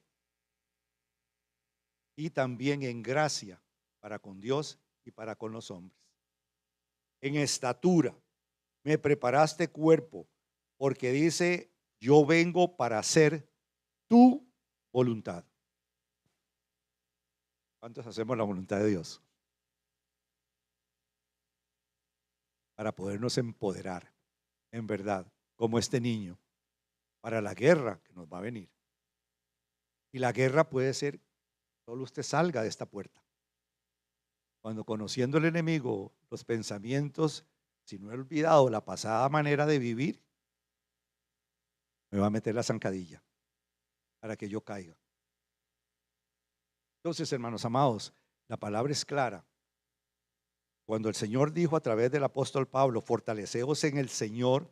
Y también en gracia para con Dios y para con los hombres. En estatura, me preparaste cuerpo, porque dice: yo vengo para hacer tu voluntad. ¿Cuántos hacemos la voluntad de Dios? Para podernos empoderar, en verdad, como este niño, para la guerra que nos va a venir. Y la guerra puede ser, solo usted salga de esta puerta. Cuando conociendo el enemigo, los pensamientos, si no he olvidado la pasada manera de vivir, me va a meter la zancadilla para que yo caiga. Entonces, hermanos amados, la palabra es clara. Cuando el Señor dijo a través del apóstol Pablo, fortaleceos en el Señor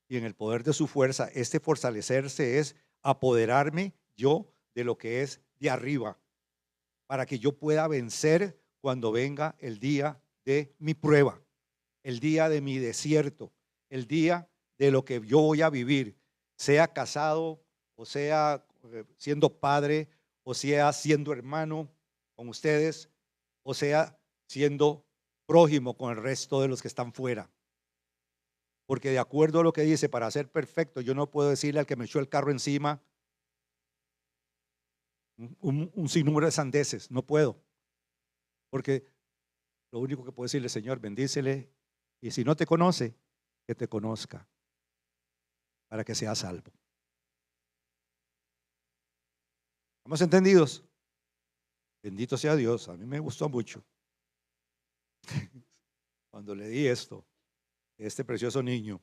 y en el poder de su fuerza, este fortalecerse es apoderarme yo de lo que es de arriba, para que yo pueda vencer cuando venga el día de mi prueba, el día de mi desierto, el día de lo que yo voy a vivir, sea casado o sea siendo padre o sea siendo hermano con ustedes o sea siendo prójimo con el resto de los que están fuera. Porque de acuerdo a lo que dice, para ser perfecto, yo no puedo decirle al que me echó el carro encima un sinnúmero de sandeces, no puedo. Porque lo único que puedo decirle, Señor, bendícele, y si no te conoce, que te conozca, para que sea salvo. ¿Estamos entendidos? Bendito sea Dios, a mí me gustó mucho cuando le di esto, este precioso niño.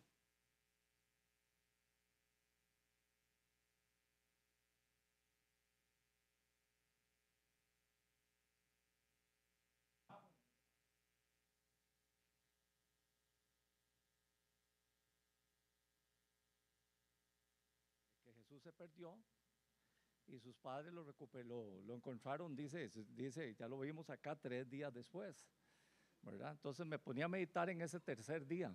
Que Jesús se perdió y sus padres lo recuperó, lo encontraron, dice, ya lo vimos acá 3 días después, ¿verdad? Entonces me ponía a meditar en ese tercer día,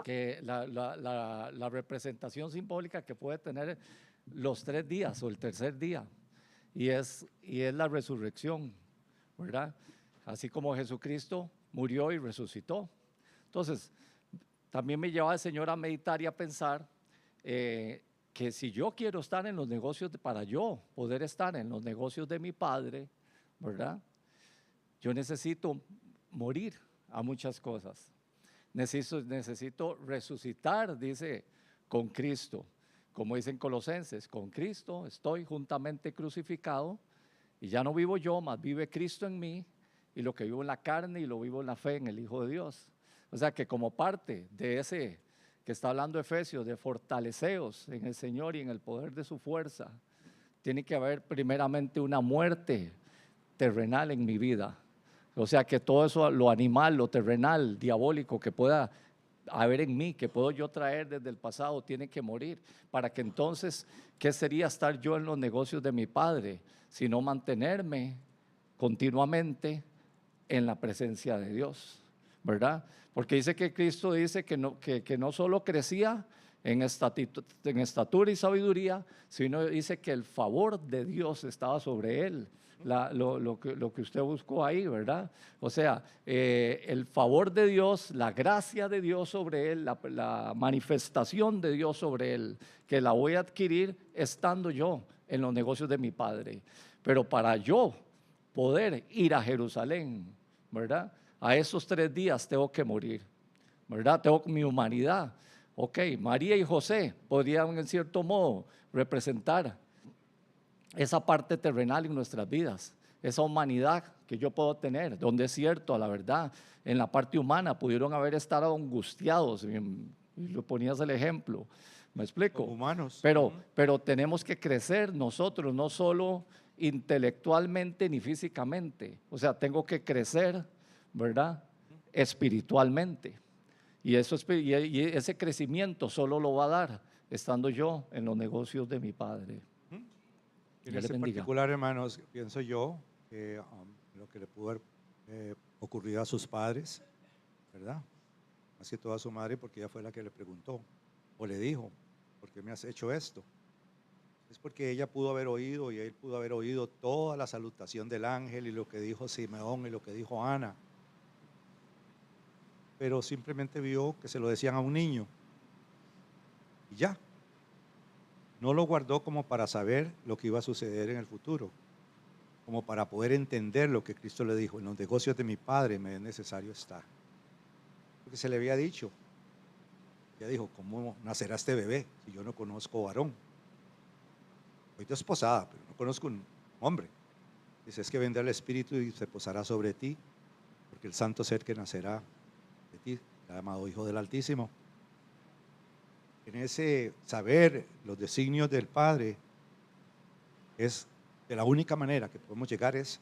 que la representación simbólica que puede tener los 3 días o el tercer día, y es la resurrección, ¿verdad? Así como Jesucristo murió y resucitó. Entonces, también me lleva el Señor a meditar y a pensar que si yo quiero estar en los negocios, para yo poder estar en los negocios de mi Padre, ¿verdad? Yo necesito morir a muchas cosas. Necesito resucitar, dice, con Cristo. Como dicen Colosenses, con Cristo estoy juntamente crucificado y ya no vivo yo, mas vive Cristo en mí, y lo que vivo en la carne y lo vivo en la fe en el Hijo de Dios. O sea que como parte de ese que está hablando Efesios, de fortaleceos en el Señor y en el poder de su fuerza, tiene que haber primeramente una muerte terrenal en mi vida. O sea que todo eso, lo animal, lo terrenal, diabólico que pueda haber en mí, que puedo yo traer desde el pasado, tiene que morir, para que entonces, ¿qué sería estar yo en los negocios de mi Padre? Sino mantenerme continuamente en la presencia de Dios, ¿verdad? Porque dice que Cristo dice que no solo crecía en estatura y sabiduría, sino dice que el favor de Dios estaba sobre él. Lo que usted buscó ahí, ¿verdad? O sea, el favor de Dios, la gracia de Dios sobre él, la manifestación de Dios sobre él, que la voy a adquirir estando yo en los negocios de mi Padre. Pero para yo poder ir a Jerusalén, ¿verdad? A esos 3 días tengo que morir, ¿verdad? Tengo mi humanidad. Ok, María y José podrían en cierto modo representar esa parte terrenal en nuestras vidas, esa humanidad que yo puedo tener, donde es cierto, a la verdad, en la parte humana pudieron haber estado angustiados, y lo ponías el ejemplo, ¿me explico? Como humanos. Pero tenemos que crecer nosotros, no solo intelectualmente ni físicamente, o sea, tengo que crecer, ¿verdad? Espiritualmente. Y ese crecimiento solo lo va a dar estando yo en los negocios de mi Padre. En Dios le ese bendiga. particular, hermanos, pienso yo que lo que le pudo haber ocurrido a sus padres, ¿verdad? Más que todo a su madre, porque ella fue la que le preguntó o le dijo, ¿por qué me has hecho esto? Es porque ella pudo haber oído y él pudo haber oído toda la salutación del ángel y lo que dijo Simeón y lo que dijo Ana, pero simplemente vio que se lo decían a un niño y ya. No lo guardó como para saber lo que iba a suceder en el futuro, como para poder entender lo que Cristo le dijo, en los negocios de mi Padre me es necesario estar. Porque se le había dicho, ya dijo, ¿cómo nacerá este bebé si yo no conozco varón? Soy tu esposada, pero no conozco un hombre. Dice, es que vendrá el Espíritu y se posará sobre ti, porque el santo ser que nacerá de ti, el amado Hijo del Altísimo. En ese saber los designios del Padre, es de la única manera que podemos llegar es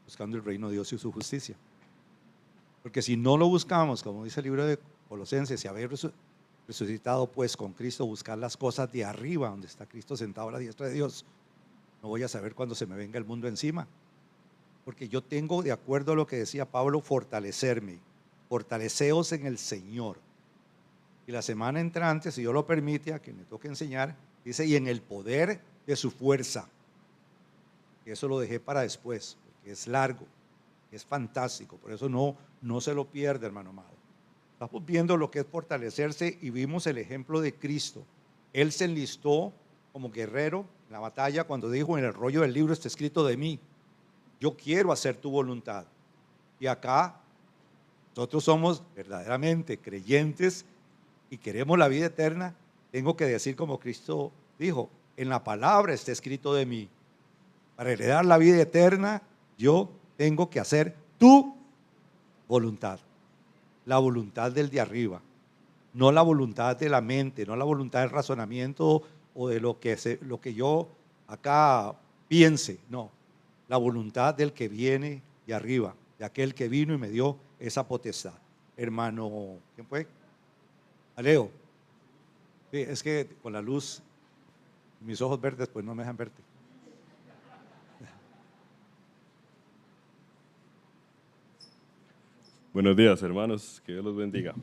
buscando el reino de Dios y su justicia. Porque si no lo buscamos, como dice el libro de Colosenses, si habéis resucitado pues con Cristo, buscar las cosas de arriba, donde está Cristo sentado a la diestra de Dios, no voy a saber cuando se me venga el mundo encima. Porque yo tengo, de acuerdo a lo que decía Pablo, fortalecerme. Fortaleceos en el Señor. Y la semana entrante, si Dios lo permite, a quien me toque enseñar, dice, y en el poder de su fuerza. Y eso lo dejé para después, porque es largo, es fantástico. Por eso no se lo pierda, hermano amado. Estamos viendo lo que es fortalecerse y vimos el ejemplo de Cristo. Él se enlistó como guerrero en la batalla cuando dijo, en el rollo del libro está escrito de mí, yo quiero hacer tu voluntad. Y acá nosotros somos verdaderamente creyentes y queremos la vida eterna. Tengo que decir como Cristo dijo, en la palabra está escrito de mí. Para heredar la vida eterna, yo tengo que hacer tu voluntad. La voluntad del de arriba, no la voluntad de la mente, no la voluntad del razonamiento o de lo que yo acá piense, no, la voluntad del que viene de arriba, de aquel que vino y me dio esa potestad. Hermano, ¿quién fue? Aleo. Sí, es que con la luz, mis ojos verdes pues no me dejan verte. Buenos días, hermanos, que Dios los bendiga.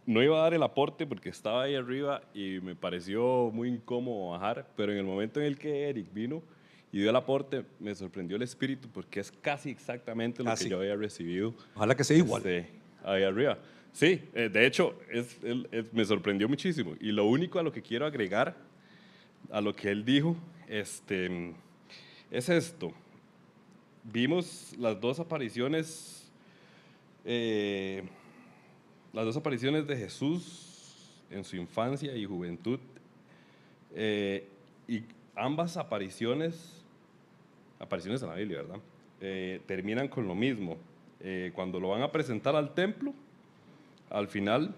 No iba a dar el aporte porque estaba ahí arriba y me pareció muy incómodo bajar, pero en el momento en el que Eric vino y dio el aporte, me sorprendió el espíritu porque es casi exactamente lo Casi. que yo había recibido. Ojalá que sea igual. Ahí arriba. Sí, de hecho, me sorprendió muchísimo. Y lo único a lo que quiero agregar, a lo que él dijo, es esto. Vimos las dos apariciones de Jesús en su infancia y juventud, y ambas apariciones en la Biblia, ¿verdad? Terminan con lo mismo. Cuando lo van a presentar al templo, al final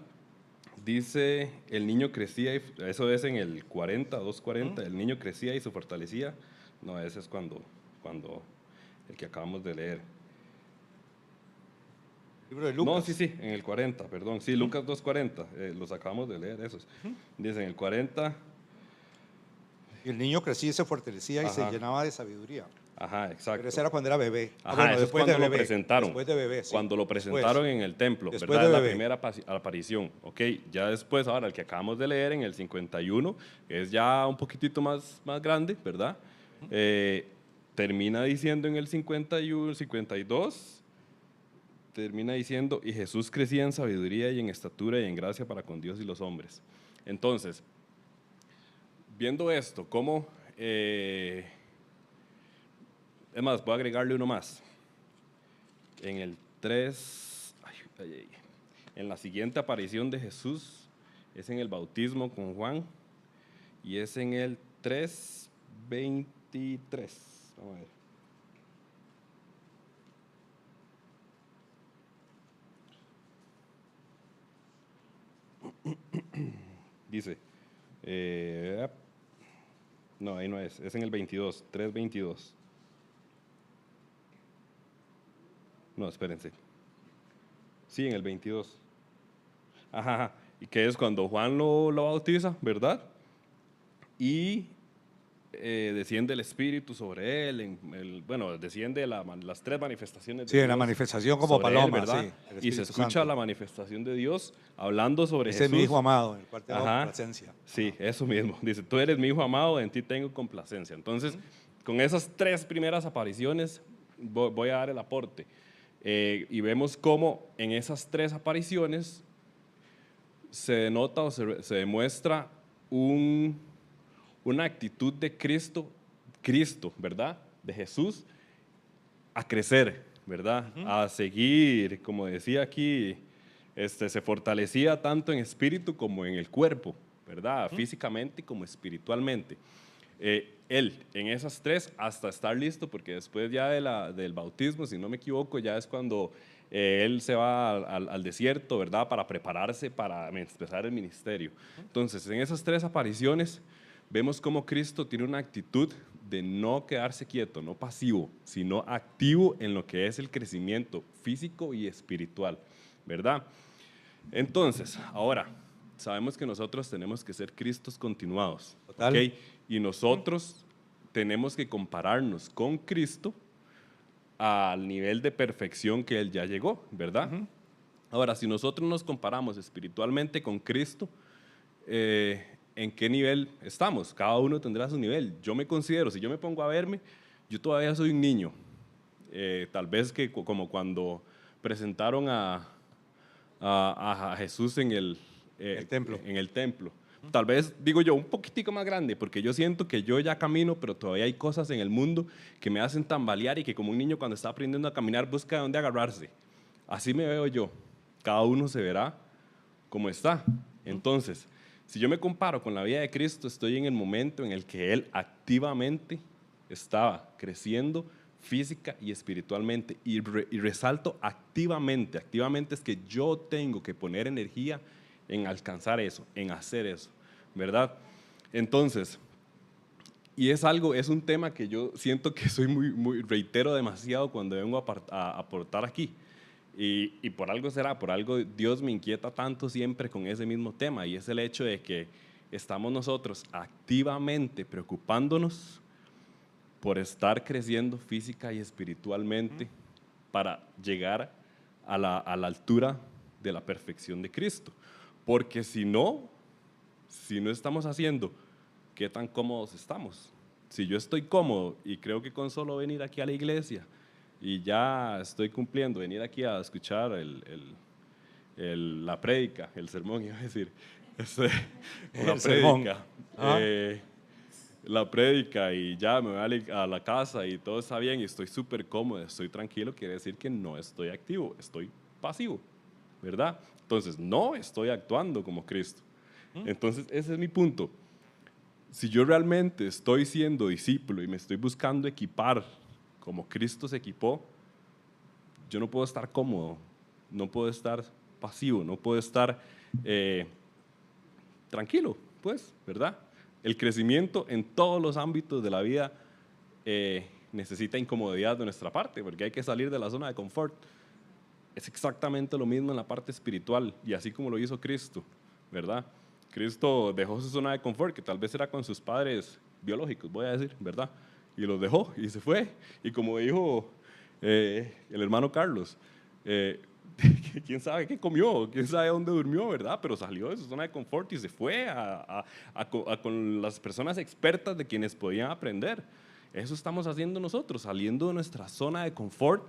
dice, el niño crecía, eso es en el 40, 240, el niño crecía y se fortalecía. No, ese es cuando el que acabamos de leer. Libro de Lucas. No, sí, en el 40, perdón. Sí, Lucas 2:40, los acabamos de leer esos. Dice en el 40. Y el niño crecía y se fortalecía y se Ajá. llenaba de sabiduría. Ajá, exacto. Pero ese era cuando era bebé. Ajá, Bueno, eso después es cuando de lo bebé. presentaron. Después de bebé, sí. Cuando lo presentaron en el templo, Después ¿verdad? de Es la bebé. primera aparición. Ok, ya después, ahora el que acabamos de leer en el 51, que es ya un poquitito más grande, ¿verdad? Termina diciendo en el 51, 52, termina diciendo, y Jesús crecía en sabiduría y en estatura y en gracia para con Dios y los hombres. Entonces, viendo esto, ¿cómo? Es más, voy a agregarle uno más. En el 3, en la siguiente aparición de Jesús, es en el bautismo con Juan, y es en el 3:23. Vamos a ver. Dice, no, ahí no es en el 22, 3:22. No, espérense. Sí, en el 22. Ajá, y que es cuando Juan lo bautiza, ¿verdad? Y desciende el Espíritu sobre él, desciende las tres manifestaciones de Sí, Dios. en la manifestación como sobre paloma, él, ¿verdad? sí, el Y se Espíritu escucha Santo. la manifestación de Dios hablando sobre Ese Jesús. es mi hijo amado, en el cual tengo Ajá. complacencia. Sí, eso mismo. Dice, tú eres mi hijo amado, en ti tengo complacencia. Entonces, con esas tres primeras apariciones, voy a dar el aporte. Y vemos cómo en esas tres apariciones se denota o se demuestra una actitud de Cristo, ¿verdad? De Jesús, a crecer, ¿verdad? A seguir, como decía aquí, se fortalecía tanto en espíritu como en el cuerpo, ¿verdad? Físicamente como espiritualmente. Él, en esas tres, hasta estar listo, porque después ya del bautismo, si no me equivoco, ya es cuando él se va al desierto, ¿verdad? Para prepararse para empezar el ministerio. Entonces, en esas tres apariciones, vemos cómo Cristo tiene una actitud de no quedarse quieto, no pasivo, sino activo en lo que es el crecimiento físico y espiritual, ¿verdad? Entonces, ahora, sabemos que nosotros tenemos que ser Cristos continuados, Total. ¿ok? Y nosotros tenemos que compararnos con Cristo al nivel de perfección que Él ya llegó, ¿verdad? Ahora, si nosotros nos comparamos espiritualmente con Cristo, ¿en qué nivel estamos? Cada uno tendrá su nivel. Yo me considero, si yo me pongo a verme, yo todavía soy un niño. Tal vez que como cuando presentaron a Jesús en El templo. en el templo. Tal vez, digo yo, un poquitico más grande, porque yo siento que yo ya camino, pero todavía hay cosas en el mundo que me hacen tambalear y que como un niño cuando está aprendiendo a caminar busca dónde agarrarse. Así me veo yo. Cada uno se verá como está. Entonces, si yo me comparo con la vida de Cristo, estoy en el momento en el que Él activamente estaba creciendo física y espiritualmente. Y resalto activamente. Activamente es que yo tengo que poner energía en alcanzar eso, en hacer eso, ¿verdad? Entonces, y es un tema que yo siento que soy reitero demasiado cuando vengo a aportar aquí. Y por algo será, por algo Dios me inquieta tanto siempre con ese mismo tema, y es el hecho de que estamos nosotros activamente preocupándonos por estar creciendo física y espiritualmente para llegar a la altura de la perfección de Cristo. Porque si no estamos haciendo, ¿qué tan cómodos estamos? Si yo estoy cómodo y creo que con solo venir aquí a la iglesia y ya estoy cumpliendo, venir aquí a escuchar la prédica, el sermón, iba a decir, El sermón. la prédica y ya me voy a la casa y todo está bien y estoy súper cómodo, estoy tranquilo, quiere decir que no estoy activo, estoy pasivo, ¿verdad? Entonces, no estoy actuando como Cristo. Entonces, ese es mi punto. Si yo realmente estoy siendo discípulo y me estoy buscando equipar como Cristo se equipó, yo no puedo estar cómodo, no puedo estar pasivo, no puedo estar tranquilo, pues, ¿verdad? El crecimiento en todos los ámbitos de la vida necesita incomodidad de nuestra parte, porque hay que salir de la zona de confort. Es exactamente lo mismo en la parte espiritual, y así como lo hizo Cristo, ¿verdad? Cristo dejó su zona de confort, que tal vez era con sus padres biológicos, voy a decir, ¿verdad? Y los dejó y se fue. Y como dijo el hermano Carlos, quién sabe qué comió, quién sabe dónde durmió, ¿verdad? Pero salió de su zona de confort y se fue con las personas expertas de quienes podían aprender. Eso estamos haciendo nosotros, saliendo de nuestra zona de confort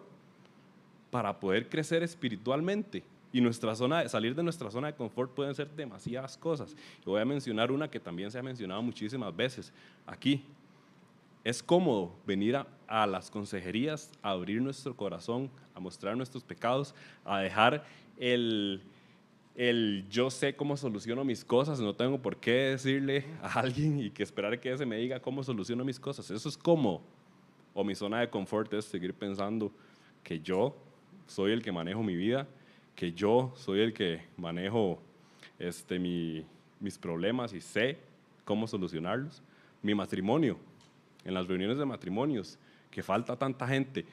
para poder crecer espiritualmente. Y salir de nuestra zona de confort pueden ser demasiadas cosas. Yo voy a mencionar una que también se ha mencionado muchísimas veces aquí. Es cómodo venir a las consejerías, a abrir nuestro corazón, a mostrar nuestros pecados, a dejar el yo sé cómo soluciono mis cosas, no tengo por qué decirle a alguien y que esperar que ese me diga cómo soluciono mis cosas. Eso es cómodo. O mi zona de confort es seguir pensando que yo soy el que manejo mi vida, que yo soy el que manejo mis problemas y sé cómo solucionarlos. Mi matrimonio, en las reuniones de matrimonios, que falta tanta gente.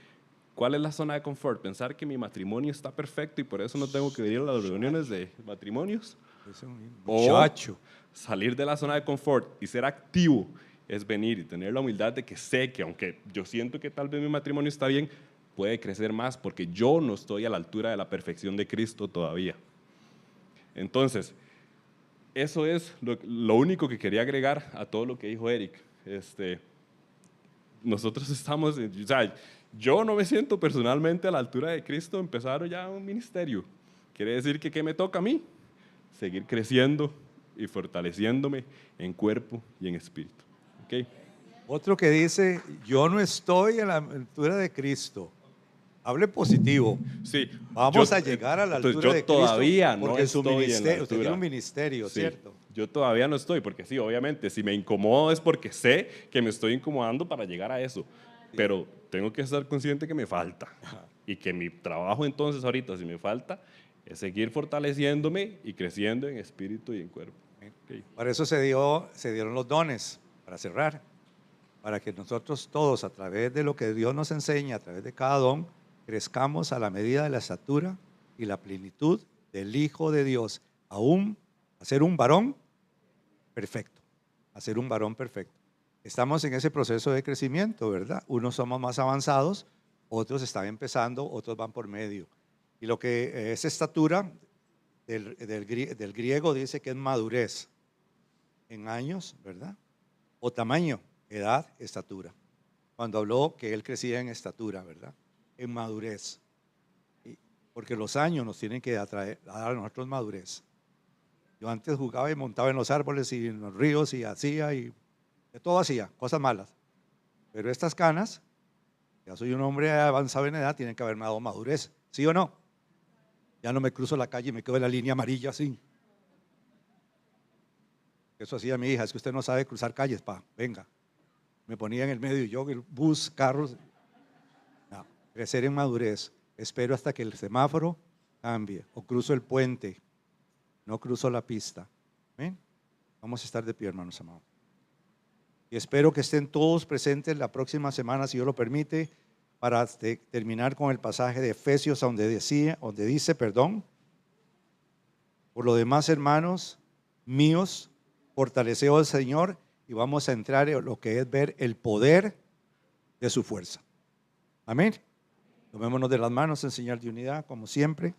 ¿Cuál es la zona de confort? Pensar que mi matrimonio está perfecto y por eso no tengo que venir a las reuniones de matrimonios. Muchacho. O salir de la zona de confort y ser activo es venir y tener la humildad de que sé que aunque yo siento que tal vez mi matrimonio está bien, puede crecer más porque yo no estoy a la altura de la perfección de Cristo todavía. Entonces, eso es lo único que quería agregar a todo lo que dijo Eric. Nosotros estamos, o sea, yo no me siento personalmente a la altura de Cristo empezar ya un ministerio. Quiere decir que ¿qué me toca a mí? Seguir creciendo y fortaleciéndome en cuerpo y en espíritu. ¿Okay? Otro que dice, yo no estoy a la altura de Cristo. Hable positivo. Sí, Vamos a llegar a la altura de Cristo. Todavía no porque su estoy en la ministerio, usted altura. tiene un ministerio, Sí, ¿cierto? yo todavía no estoy, porque sí, obviamente, si me incomodo es porque sé que me estoy incomodando para llegar a eso, pero tengo que estar consciente que me falta y que mi trabajo entonces ahorita, si me falta, es seguir fortaleciéndome y creciendo en espíritu y en cuerpo. Okay. Para eso se dieron los dones, para cerrar, para que nosotros todos, a través de lo que Dios nos enseña, a través de cada don, crezcamos a la medida de la estatura y la plenitud del Hijo de Dios, aún a ser un varón perfecto, a ser un varón perfecto. Estamos en ese proceso de crecimiento, ¿verdad? Unos somos más avanzados, otros están empezando, otros van por medio. Y lo que es estatura, del griego dice que es madurez en años, ¿verdad? O tamaño, edad, estatura. Cuando habló que él crecía en estatura, ¿verdad? En madurez. Porque los años nos tienen que dar a nosotros madurez. Yo antes jugaba y montaba en los árboles y en los ríos y hacía y de todo hacía, cosas malas. Pero estas canas, ya soy un hombre avanzado en edad, tienen que haberme dado madurez, ¿sí o no? Ya no me cruzo la calle y me quedo en la línea amarilla así. Eso hacía mi hija, es que usted no sabe cruzar calles, venga. Me ponía en el medio, yo, el bus, carros. No, crecer en madurez. Espero hasta que el semáforo cambie o cruzo el puente, no cruzo la pista. ¿Ven? Vamos a estar de pie, hermanos amados. Y espero que estén todos presentes la próxima semana, si Dios lo permite, para terminar con el pasaje de Efesios donde dice, por lo demás, hermanos míos, fortaleceos al Señor, y vamos a entrar en lo que es ver el poder de su fuerza. Amén. Tomémonos de las manos en señal de unidad, como siempre,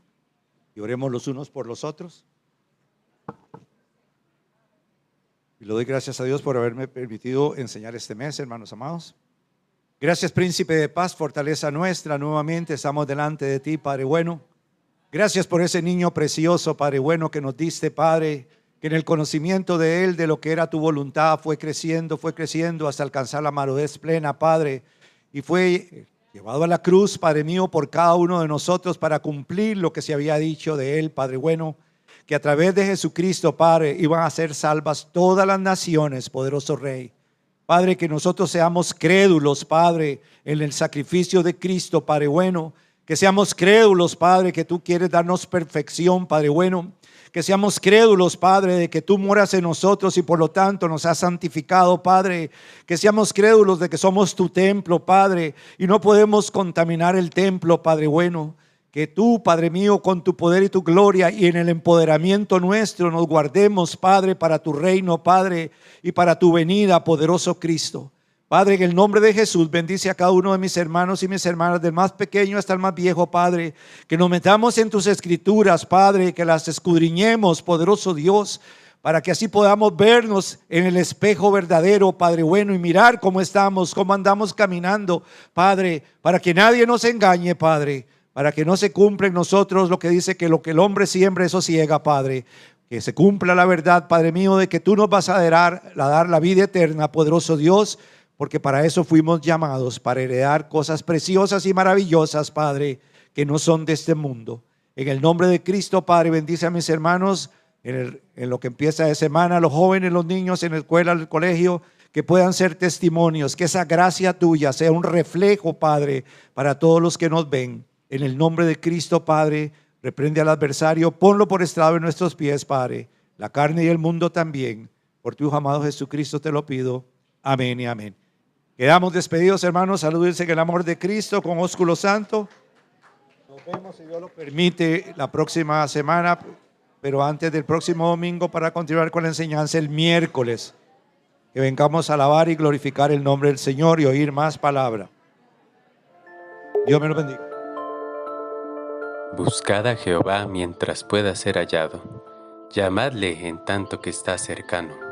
y oremos los unos por los otros. Y le doy gracias a Dios por haberme permitido enseñar este mes, hermanos amados. Gracias, Príncipe de Paz, fortaleza nuestra. Nuevamente estamos delante de ti, Padre bueno. Gracias por ese niño precioso, Padre bueno, que nos diste, Padre, que en el conocimiento de él, de lo que era tu voluntad, fue creciendo hasta alcanzar la madurez plena, Padre, y fue llevado a la cruz, Padre mío, por cada uno de nosotros para cumplir lo que se había dicho de él, Padre bueno, que a través de Jesucristo, Padre, iban a ser salvas todas las naciones, poderoso Rey. Padre, que nosotros seamos crédulos, Padre, en el sacrificio de Cristo, Padre bueno, que seamos crédulos, Padre, que tú quieres darnos perfección, Padre bueno, que seamos crédulos, Padre, de que tú moras en nosotros y por lo tanto nos has santificado, Padre, que seamos crédulos de que somos tu templo, Padre, y no podemos contaminar el templo, Padre bueno. Que tú, Padre mío, con tu poder y tu gloria y en el empoderamiento nuestro nos guardemos, Padre, para tu reino, Padre, y para tu venida, poderoso Cristo. Padre, en el nombre de Jesús, bendice a cada uno de mis hermanos y mis hermanas, del más pequeño hasta el más viejo, Padre, que nos metamos en tus escrituras, Padre, que las escudriñemos, poderoso Dios, para que así podamos vernos en el espejo verdadero, Padre bueno, y mirar cómo estamos, cómo andamos caminando, Padre, para que nadie nos engañe, Padre, para que no se cumpla en nosotros lo que dice que lo que el hombre siembra, eso ciega, Padre. Que se cumpla la verdad, Padre mío, de que tú nos vas a dar la vida eterna, poderoso Dios, porque para eso fuimos llamados, para heredar cosas preciosas y maravillosas, Padre, que no son de este mundo. En el nombre de Cristo, Padre, bendice a mis hermanos en lo que empieza de semana, los jóvenes, los niños en la escuela, en el colegio, que puedan ser testimonios, que esa gracia tuya sea un reflejo, Padre, para todos los que nos ven. En el nombre de Cristo, Padre, reprende al adversario, ponlo por estrado en nuestros pies, Padre, la carne y el mundo también. Por tu Hijo amado Jesucristo te lo pido. Amén y amén. Quedamos despedidos, hermanos. Salúdense en el amor de Cristo con ósculo santo. Nos vemos, si Dios lo permite, la próxima semana, pero antes del próximo domingo para continuar con la enseñanza el miércoles. Que vengamos a alabar y glorificar el nombre del Señor y oír más palabra. Dios me lo bendiga. Buscad a Jehová mientras pueda ser hallado. Llamadle en tanto que está cercano.